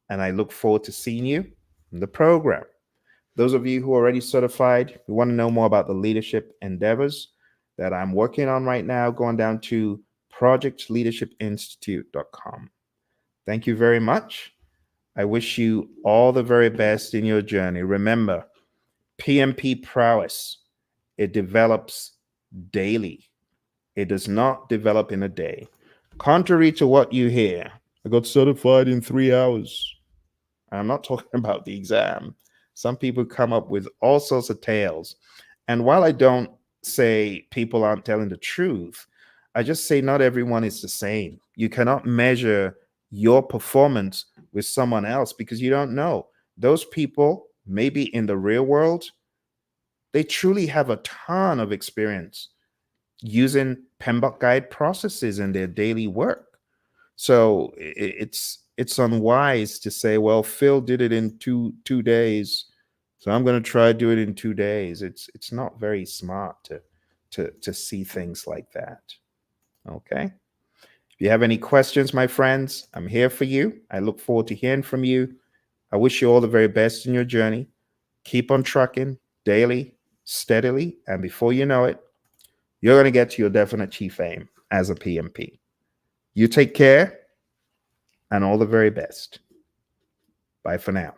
and I look forward to seeing you in the program. Those of you who are already certified, you want to know more about the leadership endeavors that I'm working on right now, going down to projectleadershipinstitute.com. Thank you very much. I wish you all the very best in your journey. Remember, PMP prowess, it develops daily. It does not develop in a day. Contrary to what you hear, I got certified in 3 hours. I'm not talking about the exam. Some people come up with all sorts of tales. And while I don't say people aren't telling the truth, I just say not everyone is the same. You cannot measure your performance with someone else because you don't know. Those people, maybe in the real world, they truly have a ton of experience using PMBOK guide processes in their daily work. So it's unwise to say, well, Phil did it in two days, so I'm going to try to do it in 2 days. It's not very smart to see things like that. Okay. If you have any questions, my friends, I'm here for you. I look forward to hearing from you. I wish you all the very best in your journey. Keep on trucking daily, steadily, and before you know it, you're going to get to your definite chief aim as a PMP. You take care and all the very best. Bye for now.